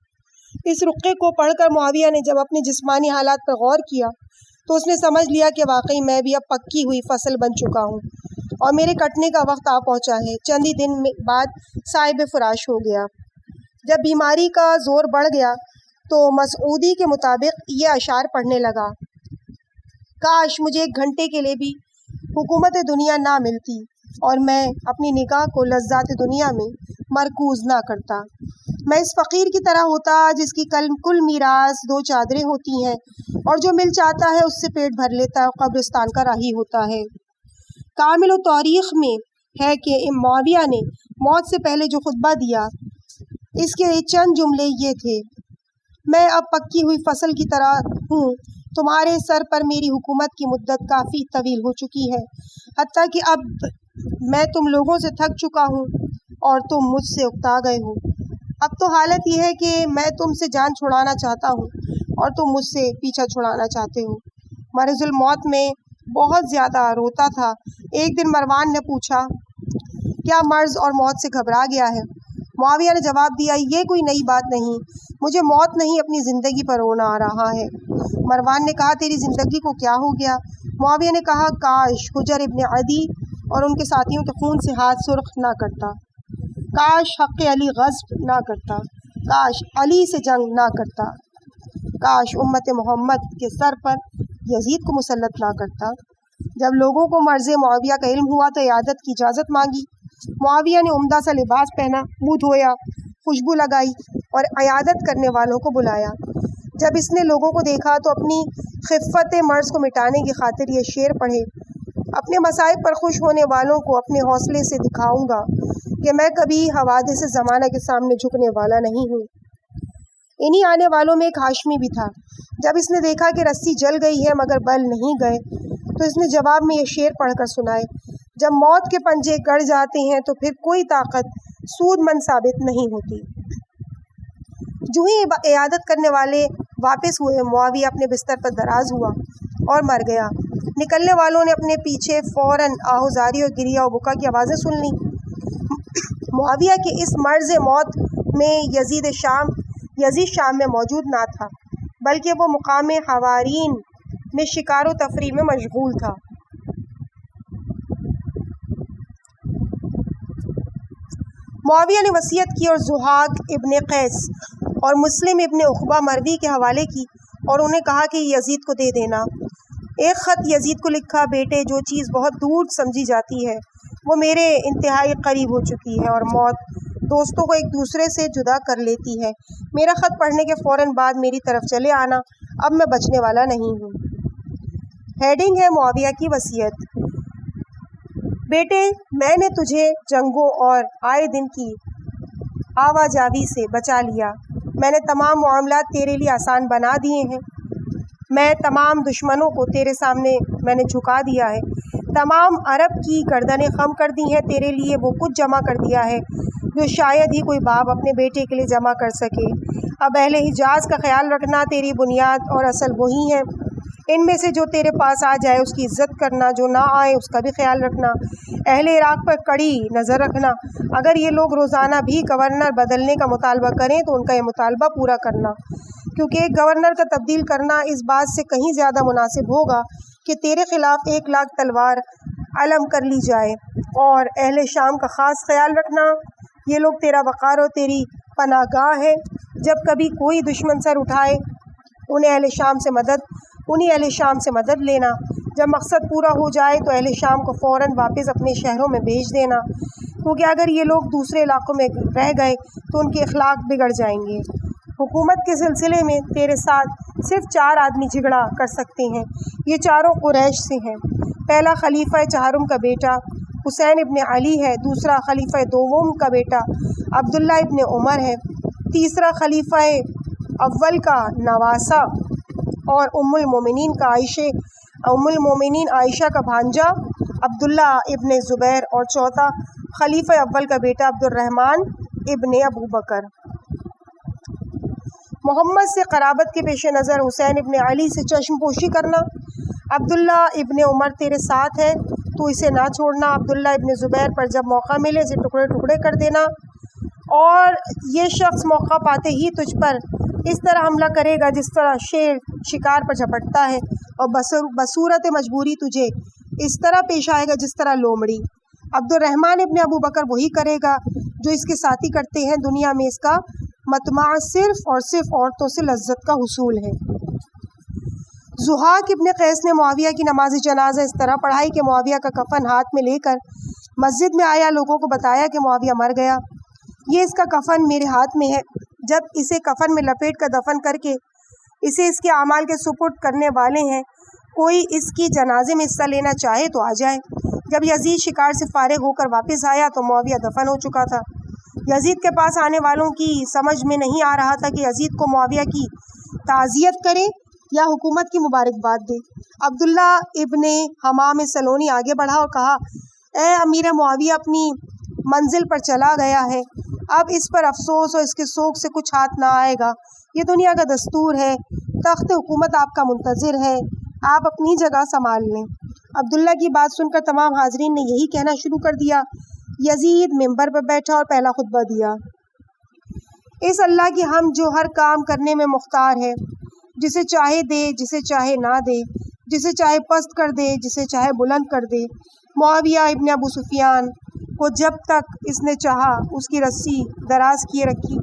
اس رقعے کو پڑھ کر معاویہ نے جب اپنے جسمانی حالات پر غور کیا تو اس نے سمجھ لیا کہ واقعی میں بھی اب پکی ہوئی فصل بن چکا ہوں اور میرے کٹنے کا وقت آ پہنچا ہے۔ چند ہی دن بعد صاحب فراش ہو گیا۔ جب بیماری کا زور بڑھ گیا تو مسعودی کے مطابق یہ اشعار پڑھنے لگا: کاش مجھے 1 گھنٹے کے لیے بھی حکومت دنیا نہ ملتی اور میں اپنی نگاہ کو لذات دنیا میں مرکوز نہ کرتا۔ میں اس فقیر کی طرح ہوتا جس کی کل میراث 2 چادریں ہوتی ہیں اور جو مل چاہتا ہے اس سے پیٹ بھر لیتا ہے اور قبرستان کا راہی ہوتا ہے۔ کامل و تاریخ میں ہے کہ معاویہ نے موت سے پہلے جو خطبہ دیا اس کے چند جملے یہ تھے: میں اب پکی ہوئی فصل کی طرح ہوں، تمہارے سر پر میری حکومت کی مدت کافی طویل ہو چکی ہے، حتیٰ کہ اب میں تم لوگوں سے تھک چکا ہوں اور تم مجھ سے اکتا گئے ہو۔ اب تو حالت یہ ہے کہ میں تم سے جان چھڑانا چاہتا ہوں اور تم مجھ سے پیچھا چھڑانا چاہتے ہو۔ مرض الموت میں بہت زیادہ روتا تھا۔ ایک دن مروان نے پوچھا: کیا مرض اور موت سے گھبرا گیا ہے؟ معاویہ نے جواب دیا: یہ کوئی نئی بات نہیں، مجھے موت نہیں اپنی زندگی پر رونا آ رہا ہے۔ مروان نے کہا: تیری زندگی کو کیا ہو گیا؟ معاویہ نے کہا: کاش حجر ابن عدی اور ان کے ساتھیوں کے خون سے ہاتھ سرخ نہ کرتا، کاش حق علی غصب نہ کرتا، کاش علی سے جنگ نہ کرتا، کاش امت محمد کے سر پر یزید کو مسلط نہ کرتا۔ جب لوگوں کو مرض معاویہ کا علم ہوا تو عیادت کی اجازت مانگی۔ معاویہ نے عمدہ سا لباس پہنا، منہ دھویا، خوشبو لگائی اور عیادت کرنے والوں کو بلایا۔ جب اس نے لوگوں کو دیکھا تو اپنی خفت مرض کو مٹانے کی خاطر یہ شعر پڑھے: اپنے مصائب پر خوش ہونے والوں کو اپنے حوصلے سے دکھاؤں گا کہ میں کبھی حوادث زمانہ کے سامنے جھکنے والا نہیں ہوں۔ انہی آنے والوں میں ایک ہاشمی بھی تھا۔ جب اس نے دیکھا کہ رسی جل گئی ہے مگر بل نہیں گئے تو اس نے جواب میں یہ شعر پڑھ کر سنائے: جب موت کے پنجے گڑ جاتے ہیں تو پھر کوئی طاقت سود مند ثابت نہیں ہوتی۔ جو ہی عیادت کرنے والے واپس ہوئے، معاویہ اپنے بستر پر دراز ہوا اور مر گیا۔ نکلنے والوں نے اپنے پیچھے فوراً آہوزاری اور گریہ و بکا کی آوازیں سن لیں۔ معاویہ کے اس مرض موت میں یزید شام میں موجود نہ تھا، بلکہ وہ مقام حوارین میں شکار و تفریح میں مشغول تھا۔ معاویہ نے وصیت کی اور ضحاک ابن قیس اور مسلم ابن عقبہ مروی کے حوالے کی اور انہیں کہا کہ یزید کو دے دینا۔ ایک خط یزید کو لکھا: بیٹے، جو چیز بہت دور سمجھی جاتی ہے وہ میرے انتہائی قریب ہو چکی ہے اور موت دوستوں کو ایک دوسرے سے جدا کر لیتی ہے۔ میرا خط پڑھنے کے فوراً بعد میری طرف چلے آنا، اب میں بچنے والا نہیں ہوں۔ ہیڈنگ ہے معاویہ کی وصیت۔ بیٹے، میں نے تجھے جنگوں اور آئے دن کی آواجاوی سے بچا لیا۔ میں نے تمام معاملات تیرے لیے آسان بنا دیے ہیں۔ میں تمام دشمنوں کو تیرے سامنے میں نے جھکا دیا ہے، تمام عرب کی گردنیں خم کر دی ہیں، تیرے لیے وہ کچھ جمع کر دیا ہے جو شاید ہی کوئی باپ اپنے بیٹے کے لیے جمع کر سکے۔ اب اہل حجاز کا خیال رکھنا، تیری بنیاد اور اصل وہی ہے، ان میں سے جو تیرے پاس آ جائے اس کی عزت کرنا، جو نہ آئے اس کا بھی خیال رکھنا۔ اہل عراق پر کڑی نظر رکھنا، اگر یہ لوگ روزانہ بھی گورنر بدلنے کا مطالبہ کریں تو ان کا یہ مطالبہ پورا کرنا، کیونکہ ایک گورنر کا تبدیل کرنا اس بات سے کہیں زیادہ مناسب ہوگا کہ تیرے خلاف 1,00,000 تلوار علم کر لی جائے۔ اور اہل شام کا خاص خیال رکھنا، یہ لوگ تیرا وقار اور تیری پناہ گاہ ہے، جب کبھی کوئی دشمن سر اٹھائے انہیں اہل شام سے مدد لینا، جب مقصد پورا ہو جائے تو اہل شام کو فوراً واپس اپنے شہروں میں بھیج دینا، کیونکہ اگر یہ لوگ دوسرے علاقوں میں رہ گئے تو ان کے اخلاق بگڑ جائیں گے۔ حکومت کے سلسلے میں تیرے ساتھ صرف 4 آدمی جھگڑا کر سکتے ہیں، یہ چاروں قریش سے ہیں۔ پہلا خلیفہ چہارم کا بیٹا حسین ابن علی ہے، دوسرا خلیفہ دوم کا بیٹا عبداللہ ابن عمر ہے، تیسرا خلیفہ اول کا نواسہ اور ام المومنین عائشہ کا بھانجا عبداللہ ابن زبیر، اور چوتھا خلیفہ اول کا بیٹا عبد الرحمن ابن ابو بکر۔ محمد سے قرابت کے پیش نظر حسین ابن علی سے چشم پوشی کرنا، عبداللہ ابن عمر تیرے ساتھ ہے تو اسے نہ چھوڑنا، عبداللہ ابن زبیر پر جب موقع ملے اسے ٹکڑے ٹکڑے کر دینا، اور یہ شخص موقع پاتے ہی تجھ پر اس طرح حملہ کرے گا جس طرح شیر شکار پر جھپٹتا ہے، اور بصورت مجبوری تجھے اس طرح پیش آئے گا جس طرح لومڑی۔ عبد الرحمن ابن ابو بکر وہی کرے گا جو اس کے ساتھی کرتے ہیں، دنیا میں اس کا مطمع صرف اور صرف عورتوں سے لذت کا حصول ہے۔ ضحاک ابن قیس نے معاویہ کی نماز جنازہ اس طرح پڑھائی کہ معاویہ کا کفن ہاتھ میں لے کر مسجد میں آیا، لوگوں کو بتایا کہ معاویہ مر گیا، یہ اس کا کفن میرے ہاتھ میں ہے، جب اسے کفن میں لپیٹ کر دفن کر کے اسے اس کے اعمال کے سپرد کرنے والے ہیں، کوئی اس کی جنازے میں حصہ لینا چاہے تو آ جائے۔ جب یزید شکار سے فارغ ہو کر واپس آیا تو معاویہ دفن ہو چکا تھا۔ یزید کے پاس آنے والوں کی سمجھ میں نہیں آ رہا تھا کہ یزید کو معاویہ کی تعزیت کرے یا حکومت کی مبارکباد دے۔ عبداللہ ابن حمام سلونی آگے بڑھا اور کہا، اے امیر معاویہ، اپنی منزل پر چلا گیا ہے، اب اس پر افسوس اور اس کے سوگ سے کچھ ہاتھ نہ آئے گا، یہ دنیا کا دستور ہے، تخت حکومت آپ کا منتظر ہے، آپ اپنی جگہ سنبھال لیں۔ عبداللہ کی بات سن کر تمام حاضرین نے یہی کہنا شروع کر دیا۔ یزید منبر پر بیٹھا اور پہلا خطبہ دیا۔ اس اللہ کی حمد جو ہر کام کرنے میں مختار ہے، جسے چاہے دے، جسے چاہے نہ دے، جسے چاہے پست کر دے، جسے چاہے بلند کر دے۔ معاویہ ابن ابو سفیان کو جب تک اس نے چاہا اس کی رسی دراز کیے رکھی،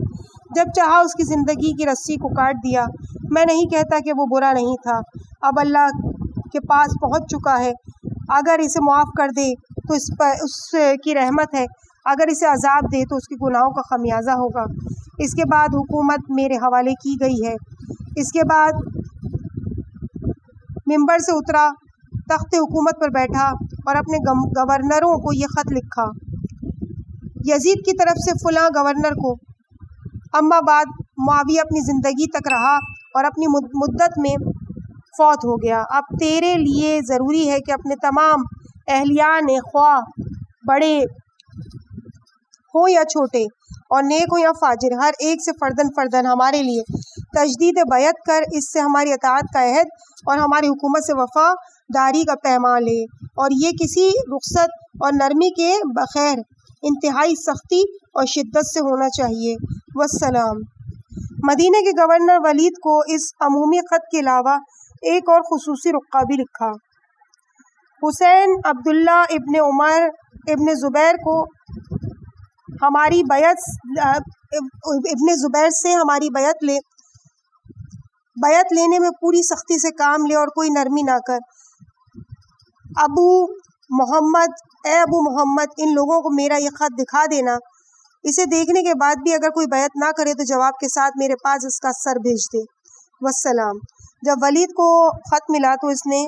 جب چاہا اس کی زندگی کی رسی کو کاٹ دیا۔ میں نہیں کہتا کہ وہ برا نہیں تھا، اب اللہ کے پاس پہنچ چکا ہے، اگر اسے معاف کر دے تو اس کی رحمت ہے، اگر اسے عذاب دے تو اس کے گناہوں کا خمیازہ ہوگا۔ اس کے بعد حکومت میرے حوالے کی گئی ہے۔ اس کے بعد منبر سے اترا، تخت حکومت پر بیٹھا اور اپنے گورنروں کو یہ خط لکھا، یزید کی طرف سے فلاں گورنر کو، اما بعد معاویہ اپنی زندگی تک رہا اور اپنی مدت میں فوت ہو گیا۔ اب تیرے لیے ضروری ہے کہ اپنے تمام اہلیان خواہ بڑے ہوں یا چھوٹے، اور نیک ہوں یا فاجر، ہر ایک سے فردن فردن ہمارے لیے تجدید بیعت کر، اس سے ہماری اطاعت کا عہد اور ہماری حکومت سے وفاداری کا پیمان لے، اور یہ کسی رخصت اور نرمی کے بغیر انتہائی سختی اور شدت سے ہونا چاہیے۔ والسلام۔ مدینہ کے گورنر ولید کو اس عمومی خط کے علاوہ ایک اور خصوصی رقعہ بھی لکھا۔ حسین عبداللہ ابن عمر ابن زبیر کو ہماری بیعت لے، بیعت لینے میں پوری سختی سے کام لے اور کوئی نرمی نہ کر۔ اے ابو محمد، ان لوگوں کو میرا یہ خط دکھا دینا، اسے دیکھنے کے بعد بھی اگر کوئی بیعت نہ کرے تو جواب کے ساتھ میرے پاس اس کا سر بھیج دے۔ والسلام۔ جب ولید کو خط ملا تو اس نے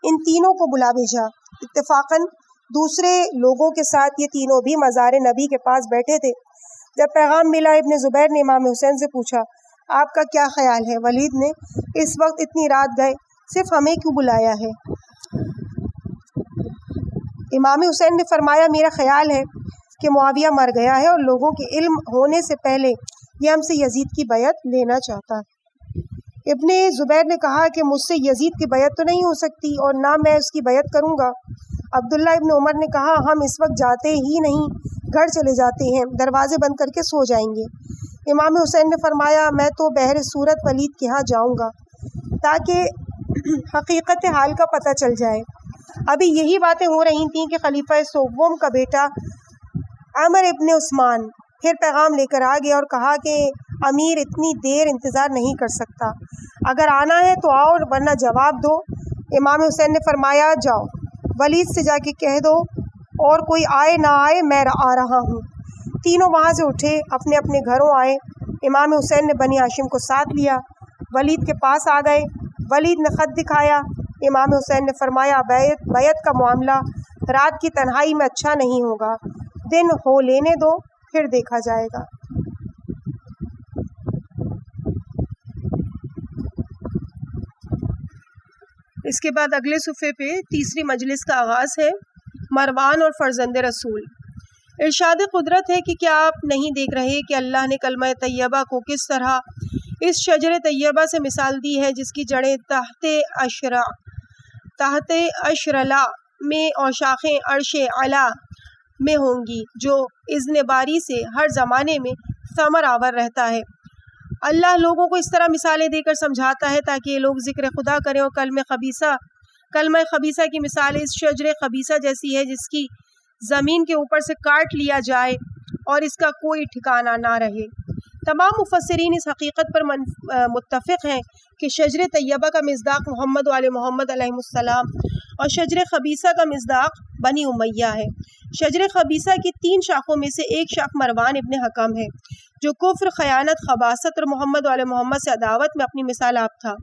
ان تینوں کو بلا بھیجا۔ اتفاقاً دوسرے لوگوں کے ساتھ یہ تینوں بھی مزار نبی کے پاس بیٹھے تھے۔ جب پیغام ملا، ابن زبیر نے امام حسین سے پوچھا، آپ کا کیا خیال ہے؟ ولید نے اس وقت اتنی رات گئے صرف ہمیں کیوں بلایا ہے؟ امام حسین نے فرمایا میرا خیال ہے کہ معاویہ مر گیا ہے اور لوگوں کے علم ہونے سے پہلے یہ ہم سے یزید کی بیعت لینا چاہتا ہے۔ ابن زبیر نے کہا کہ مجھ سے یزید کی بیعت تو نہیں ہو سکتی اور نہ میں اس کی بیعت کروں گا۔ عبداللہ ابن عمر نے کہا ہم اس وقت جاتے ہی نہیں، گھر چلے جاتے ہیں، دروازے بند کر کے سو جائیں گے۔ امام حسین نے فرمایا میں تو بہر صورت ولید کے ہاں جاؤں گا تاکہ حقیقت حال کا پتہ چل جائے۔ ابھی یہی باتیں ہو رہی تھیں کہ خلیفہ سوم کا بیٹا عمر ابن عثمان پھر پیغام لے کر آ گیا اور کہا کہ امیر اتنی دیر انتظار نہیں کر سکتا، اگر آنا ہے تو آؤ ورنہ جواب دو۔ امام حسین نے فرمایا جاؤ ولید سے جا کے کہہ دو اور کوئی آئے نہ آئے میں آ رہا ہوں۔ تینوں وہاں سے اٹھے اپنے اپنے گھروں آئے۔ امام حسین نے بنی ہاشم کو ساتھ لیا، ولید کے پاس آ گئے۔ ولید نے خط دکھایا۔ امام حسین نے فرمایا بیعت کا معاملہ رات کی تنہائی میں اچھا نہیں ہوگا، دن ہو لینے دو پھر دیکھا جائے گا۔ اس کے بعد اگلے صفحے پہ تیسری مجلس کا آغاز ہے، مروان اور فرزند رسول۔ ارشاد قدرت ہے کہ کیا آپ نہیں دیکھ رہے کہ اللہ نے کلمہ طیبہ کو کس طرح اس شجر طیبہ سے مثال دی ہے جس کی جڑیں تحت اشرلا میں اور شاخیں عرش اعلیٰ میں ہوں گی، جو اذن باری سے ہر زمانے میں ثمر آور رہتا ہے۔ اللہ لوگوں کو اس طرح مثالیں دے کر سمجھاتا ہے تاکہ یہ لوگ ذکر خدا کریں، اور کلمہ خبیثہ کی مثال اس شجر خبیثہ جیسی ہے جس کی زمین کے اوپر سے کاٹ لیا جائے اور اس کا کوئی ٹھکانہ نہ رہے۔ تمام مفسرین اس حقیقت پر متفق ہیں کہ شجر طیبہ کا مصداق محمد و آل محمد علیہ السلام اور شجر خبیثہ کا مصداق بنی امیہ ہے۔ شجر خبیثہ کی 3 شاخوں میں سے ایک شاخ مروان ابن حکم ہے جو کفر، خیانت، خباثت اور محمد و آل محمد سے عداوت میں اپنی مثال آپ تھا۔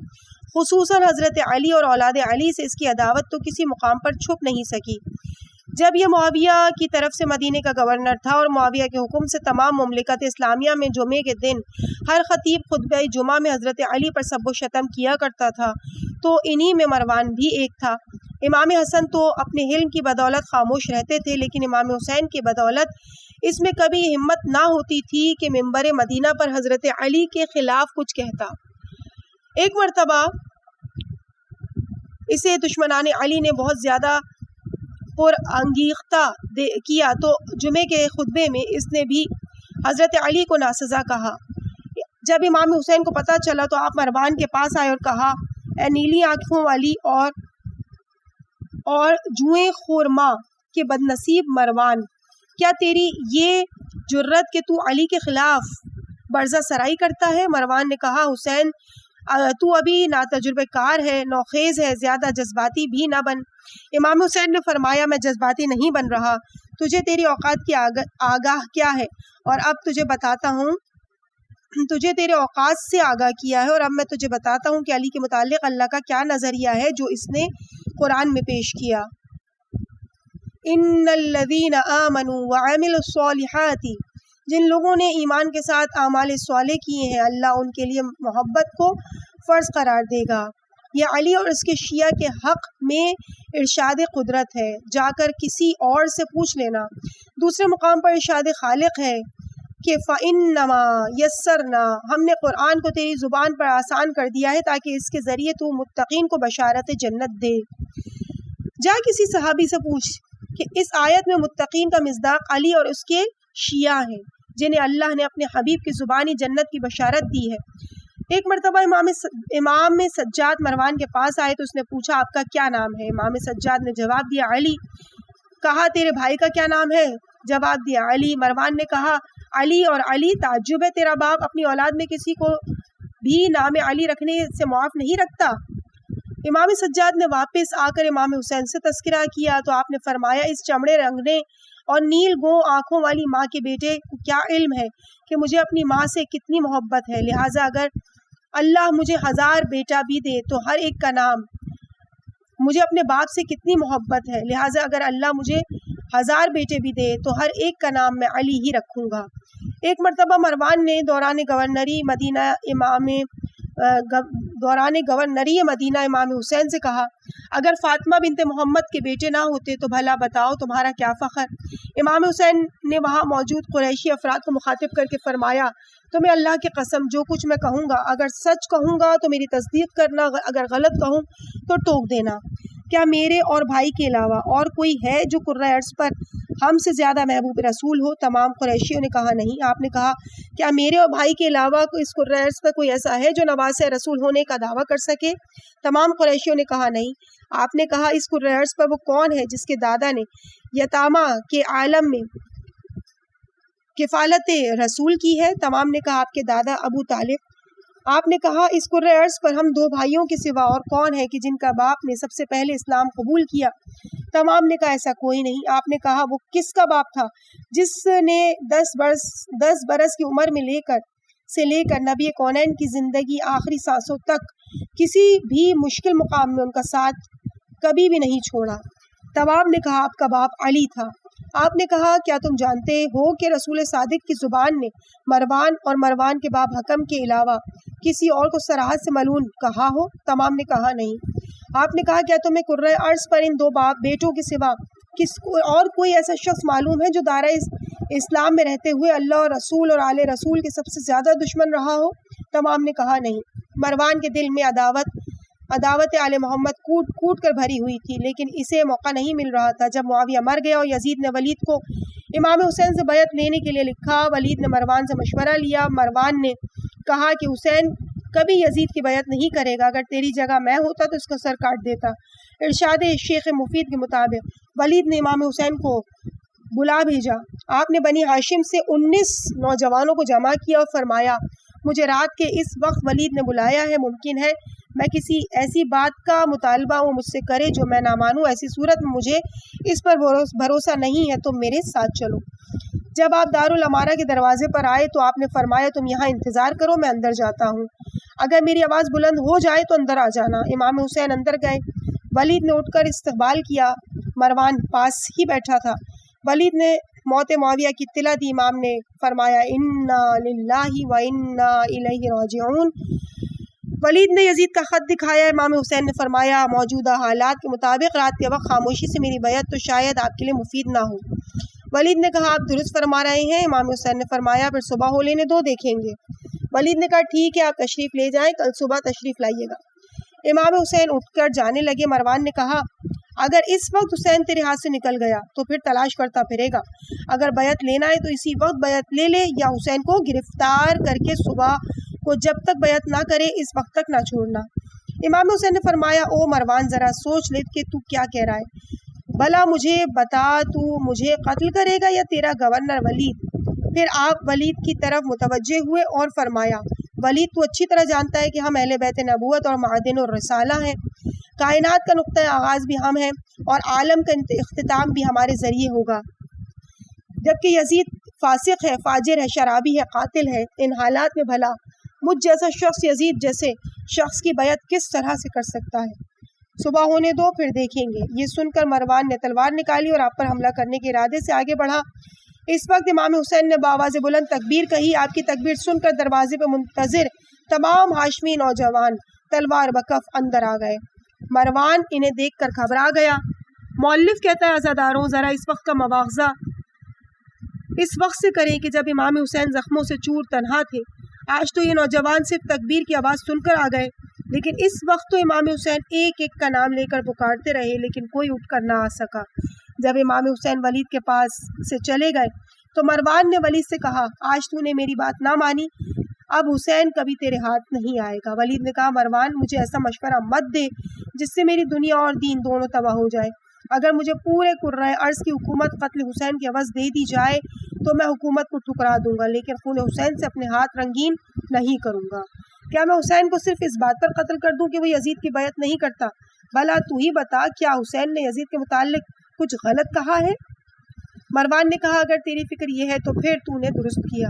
خصوصاً حضرت علی اور اولاد علی سے اس کی عداوت تو کسی مقام پر چھپ نہیں سکی۔ جب یہ معاویہ کی طرف سے مدینے کا گورنر تھا اور معاویہ کے حکم سے تمام مملکت اسلامیہ میں جمعے کے دن ہر خطیب خطبہ جمعہ میں حضرت علی پر سب و شتم کیا کرتا تھا تو انہی میں مروان بھی ایک تھا۔ امام حسن تو اپنے علم کی بدولت خاموش رہتے تھے، لیکن امام حسین کی بدولت اس میں کبھی ہمت نہ ہوتی تھی کہ منبر مدینہ پر حضرت علی کے خلاف کچھ کہتا۔ ایک مرتبہ اسے دشمنان علی نے بہت زیادہ پر انگیختہ کیا تو جمعے کے خطبے میں اس نے بھی حضرت علی کو ناسزا کہا۔ جب امام حسین کو پتہ چلا تو آپ مروان کے پاس آئے اور کہا اے نیلی آنکھوں والی اور جوئیں خورما کے بدنصیب مروان، کیا تیری یہ جرت کہ تو علی کے خلاف برزہ سرائی کرتا ہے؟ مروان نے کہا حسین تو ابھی ناتجربہ کار ہے، نوخیز ہے، زیادہ جذباتی بھی نہ بن۔ امام حسین نے فرمایا میں جذباتی نہیں بن رہا، تجھے تیری اوقات کی آگاہ کیا ہے، اور اب تجھے بتاتا ہوں، تجھے تیرے اوقات سے آگاہ کیا ہے، اور اب میں تجھے بتاتا ہوں کہ علی کے متعلق اللہ کا کیا نظریہ ہے جو اس نے قرآن میں پیش کیا۔ ان الذین آمنوا وعملوا الصالحات، جن لوگوں نے ایمان کے ساتھ اعمال صالح کیے ہیں اللہ ان کے لیے محبت کو فرض قرار دے گا۔ یہ علی اور اس کے شیعہ کے حق میں ارشاد قدرت ہے، جا کر کسی اور سے پوچھ لینا۔ دوسرے مقام پر ارشاد خالق ہے کہ فَإِنَّمَا يَسَّرْنَا، ہم نے قرآن کو تیری زبان پر آسان کر دیا ہے تاکہ اس کے ذریعے تو متقین کو بشارت جنت دے۔ جا کسی صحابی سے پوچھ کہ اس آیت میں متقین کا مصداق علی اور اس کے شیعہ ہیں جنہیں اللہ نے اپنے حبیب کی زبانی جنت کی بشارت دی ہے۔ ایک مرتبہ امام سجاد مروان کے پاس آئے تو اس نے پوچھا آپ کا کیا نام ہے؟ امام سجاد نے جواب دیا علی۔ کہا تیرے بھائی کا کیا نام ہے؟ جواب دیا علی۔ مروان نے کہا علی اور علی، تعجب ہے تیرا باپ اپنی اولاد میں کسی کو بھی نام علی رکھنے سے معاف نہیں رکھتا۔ امام سجاد نے واپس آ کر امام حسین سے تذکرہ کیا تو آپ نے فرمایا اس چمڑے رنگنے اور نیل گوں آنکھوں والی ماں کے بیٹے کو کیا علم ہے کہ مجھے اپنی ماں سے کتنی محبت ہے، لہٰذا اگر اللہ مجھے 1000 بیٹا بھی دے تو ہر ایک کا نام، مجھے اپنے باپ سے کتنی محبت ہے، لہٰذا اگر اللہ مجھے 1000 بیٹے بھی دے تو ہر ایک کا نام میں علی ہی رکھوں گا۔ ایک مرتبہ مروان نے دوران گورنری مدینہ امام حسین سے کہا، اگر فاطمہ بنت محمد کے بیٹے نہ ہوتے تو بھلا بتاؤ تمہارا کیا فخر؟ امام حسین نے وہاں موجود قریشی افراد کو مخاطب کر کے فرمایا، تمہیں اللہ کی قسم جو کچھ میں کہوں گا اگر سچ کہوں گا تو میری تصدیق کرنا، اگر غلط کہوں تو ٹوک دینا۔ کیا میرے اور بھائی کے علاوہ اور کوئی ہے جو قرۂ ارض پر ہم سے زیادہ محبوب رسول ہو؟ تمام قریشیوں نے کہا نہیں۔ آپ نے کہا، کیا میرے اور بھائی کے علاوہ اس قرۂ ارض پر کوئی ایسا ہے جو نواز رسول ہونے کا دعویٰ کر سکے؟ تمام قریشیوں نے کہا نہیں۔ آپ نے کہا، اس قرۂ ارض پر وہ کون ہے جس کے دادا نے یتامہ کے عالم میں کفالت رسول کی ہے؟ تمام نے کہا، آپ کے دادا ابو طالب۔ آپ نے کہا، اس قرۂ ارض پر ہم 2 بھائیوں کے سوا اور کون ہے کہ جن کا باپ نے سب سے پہلے اسلام قبول کیا؟ تمام نے کہا، ایسا کوئی نہیں۔ آپ نے کہا، وہ کس کا باپ تھا جس نے 10 برس کی عمر میں لے کر نبی کونین کی زندگی آخری سانسوں تک کسی بھی مشکل مقام میں ان کا ساتھ کبھی بھی نہیں چھوڑا؟ تمام نے کہا، آپ کا باپ علی تھا۔ آپ نے کہا، کیا تم جانتے ہو کہ رسول صادق کی زبان نے مروان اور مروان کے باپ حکم کے علاوہ کسی اور کو صراحت سے ملعون کہا ہو؟ تمام نے کہا نہیں۔ آپ نے کہا، کیا تمہیں قرۂ ارض پر ان 2 بیٹوں کے سوا اور کوئی ایسا شخص معلوم ہے جو دائرہ اسلام میں رہتے ہوئے اللہ اور رسول اور آل رسول کے سب سے زیادہ دشمن رہا ہو؟ تمام نے کہا نہیں۔ مروان کے دل میں عداوت آل محمد کوٹ کر بھری ہوئی تھی، لیکن اسے موقع نہیں مل رہا تھا۔ جب معاویہ مر گیا اور یزید نے ولید کو امام حسین سے بیعت لینے کے لیے لکھا، ولید نے مروان سے مشورہ لیا۔ مروان نے کہا کہ حسین کبھی یزید کی بیعت نہیں کرے گا، اگر تیری جگہ میں ہوتا تو اس کا سر کاٹ دیتا۔ ارشاد شیخ مفید کے مطابق ولید نے امام حسین کو بلا بھیجا۔ آپ نے بنی ہاشم سے 19 نوجوانوں کو جمع کیا اور فرمایا، مجھے رات کے اس وقت ولید نے بلایا ہے، ممکن ہے میں کسی ایسی بات کا مطالبہ وہ مجھ سے کرے جو میں نہ مانوں، ایسی صورت میں مجھے اس پر بھروسہ نہیں ہے، تم میرے ساتھ چلو۔ جب آپ دارالامارہ کے دروازے پر آئے تو آپ نے فرمایا، تم یہاں انتظار کرو، میں اندر جاتا ہوں، اگر میری آواز بلند ہو جائے تو اندر آ جانا۔ امام حسین اندر گئے۔ ولید نے اٹھ کر استقبال کیا، مروان پاس ہی بیٹھا تھا۔ ولید نے موت معاویہ کی اطلاع دی۔ امام نے فرمایا، انا للہ و انا الیہ راجعون۔ ولید نے یزید کا خط دکھایا۔ امام حسین نے فرمایا، موجودہ حالات کے مطابق رات کے وقت خاموشی سے میری بیعت تو شاید آپ کے لیے مفید نہ ہو۔ ولید نے کہا، آپ درست فرما رہے ہیں۔ امام حسین نے فرمایا، پھر صبح ہو لینے دو، دیکھیں گے۔ ولید نے کہا، ٹھیک ہے، آپ تشریف لے جائیں، کل صبح تشریف لائیے گا۔ امام حسین اٹھ کر جانے لگے۔ مروان نے کہا، اگر اس وقت حسین تیرے ہاتھ سے نکل گیا تو پھر تلاش کرتا پھرے گا، اگر بیعت لینا ہے تو اسی وقت بیعت لے لے، یا حسین کو گرفتار کر کے صبح کو جب تک بیعت نہ کرے اس وقت تک نہ چھوڑنا۔ امام حسین نے فرمایا، او مروان، ذرا سوچ لے کہ تو کیا کہہ رہا ہے، بھلا مجھے بتا، تو مجھے قتل کرے گا یا تیرا گورنر ولید؟ پھر آپ ولید کی طرف متوجہ ہوئے اور فرمایا، ولید، تو اچھی طرح جانتا ہے کہ ہم اہل بیت نبوت اور معدن الرسالہ ہیں، کائنات کا نقطۂ آغاز بھی ہم ہیں اور عالم کا اختتام بھی ہمارے ذریعے ہوگا، جبکہ یزید فاسق ہے، فاجر ہے، شرابی ہے، قاتل ہے۔ ان حالات میں بھلا مجھ جیسا شخص یزید جیسے شخص کی بیعت کس طرح سے کر سکتا ہے؟ صبح ہونے دو، پھر دیکھیں گے۔ یہ سن کر مروان نے تلوار نکالی اور آپ پر حملہ کرنے کے ارادے سے آگے بڑھا۔ اس وقت امام حسین نے بآواز بلند تکبیر کہی۔ آپ کی تکبیر سن کر دروازے پہ منتظر تمام ہاشمی نوجوان تلوار بکف اندر آ گئے۔ مروان انہیں دیکھ کر گھبرا گیا۔ مؤلف کہتا ہے، عزاداروں، ذرا اس وقت کا مواخذہ اس وقت سے کریں کہ جب امام حسین زخموں سے چور تنہا تھے۔ آج تو یہ نوجوان صرف تکبیر کی آواز سن کر آ گئے، لیکن اس وقت تو امام حسین ایک ایک کا نام لے کر پکارتے رہے، لیکن کوئی اٹھ کر نہ آ سکا۔ جب امام حسین ولید کے پاس سے چلے گئے تو مروان نے ولید سے کہا، آج تو نے میری بات نہ مانی، اب حسین کبھی تیرے ہاتھ نہیں آئے گا۔ ولید نے کہا، مروان، مجھے ایسا مشورہ مت دے جس سے میری دنیا اور دین دونوں تباہ ہو جائے۔ اگر مجھے پورے قرۂ ارض کی حکومت قتل حسین کے عوض دے دی جائے تو میں حکومت کو ٹھکرا دوں گا، لیکن خون حسین سے اپنے ہاتھ رنگین نہیں کروں گا۔ کیا میں حسین کو صرف اس بات پر قتل کر دوں کہ وہ یزید کی بیعت نہیں کرتا؟ بھلا تو ہی بتا، کیا حسین نے یزید کے متعلق کچھ غلط کہا ہے؟ مروان نے کہا، اگر تیری فکر یہ ہے تو پھر تو نے درست کیا۔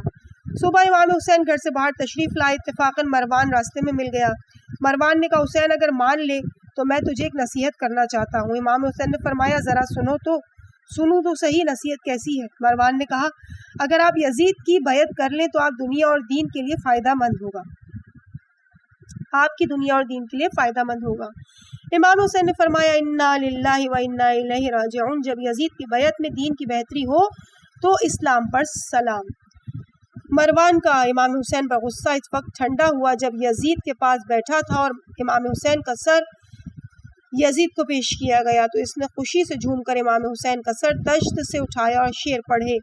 صبح امام حسین گھر سے باہر تشریف لائے۔ اتفاقاً مروان راستے میں مل گیا۔ مروان نے کہا، حسین، اگر مان لے تو میں تجھے ایک نصیحت کرنا چاہتا ہوں۔ امام حسین نے فرمایا، ذرا سنوں تو صحیح، نصیحت کیسی ہے؟ مروان نے کہا، اگر آپ یزید کی بیعت کر لیں تو آپ دنیا اور دین کے لیے فائدہ مند ہوگا، آپ کی دنیا اور دین کے لیے فائدہ مند ہوگا۔ امام حسین نے فرمایا انا للہ و انا الیہ راجعون، جب یزید کی بیعت میں دین کی بہتری ہو تو اسلام پر سلام۔ مروان کا امام حسین پر غصہ اس وقت ٹھنڈا ہوا جب یزید کے پاس بیٹھا تھا اور امام حسین کا سر یزید کو پیش کیا گیا تو اس نے خوشی سے جھوم کر امام حسین کا سر دشت سے اٹھایا اور شعر پڑھے،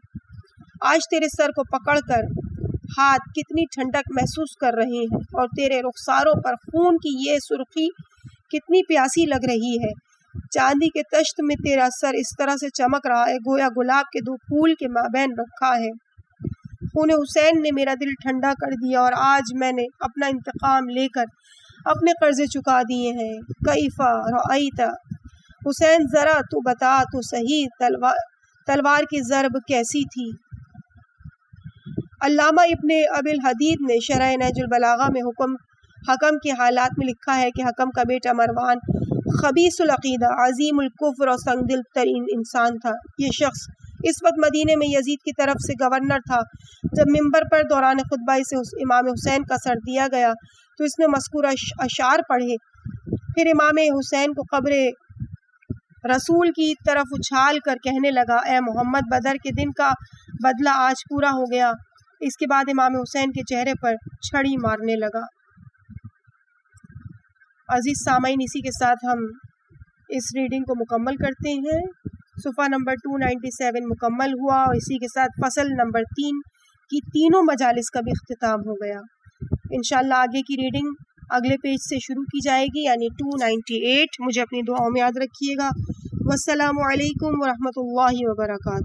آج تیرے سر کو پکڑ کر ہاتھ کتنی ٹھنڈک محسوس کر رہے ہیں اور تیرے رخساروں پر خون کی یہ سرخی کتنی پیاسی لگ رہی ہے، چاندی کے تشت میں تیرا سر اس طرح سے چمک رہا ہے گویا گلاب کے دو پھول کے مابین رکھا ہے۔ خون حسین نے میرا دل ٹھنڈا کر دیا اور آج میں نے اپنا انتقام لے کر اپنے قرضے چکا دیے ہیں۔ کیفا رأیت حسین، ذرا تو بتا تو صحیح تلوار کی ضرب کیسی تھی؟ علامہ ابن ابی الحدید نے شرح نہج البلاغہ میں حکم کے حالات میں لکھا ہے کہ حکم کا بیٹا مروان خبیث العقیدہ، عظیم الکفر اور سنگ دل ترین انسان تھا۔ یہ شخص اس وقت مدینے میں یزید کی طرف سے گورنر تھا۔ جب ممبر پر دوران خطبہ سے امام حسین کا سر دیا گیا تو اس نے مذکورہ اشعار پڑھے، پھر امام حسین کو قبر رسول کی طرف اچھال کر کہنے لگا، اے محمد، بدر کے دن کا بدلہ آج پورا ہو گیا۔ اس کے بعد امام حسین کے چہرے پر چھڑی مارنے لگا۔ عزیز سامعین، اسی کے ساتھ ہم اس ریڈنگ کو مکمل کرتے ہیں۔ صفحہ نمبر 297 مکمل ہوا اور اسی کے ساتھ فصل نمبر 3 کی تینوں مجالس کا بھی اختتام ہو گیا۔ انشاءاللہ آگے کی ریڈنگ اگلے پیج سے شروع کی جائے گی، یعنی 298۔ مجھے اپنی دعاؤں میں یاد رکھیے گا۔ والسلام علیکم ورحمۃ اللہ وبرکاتہ۔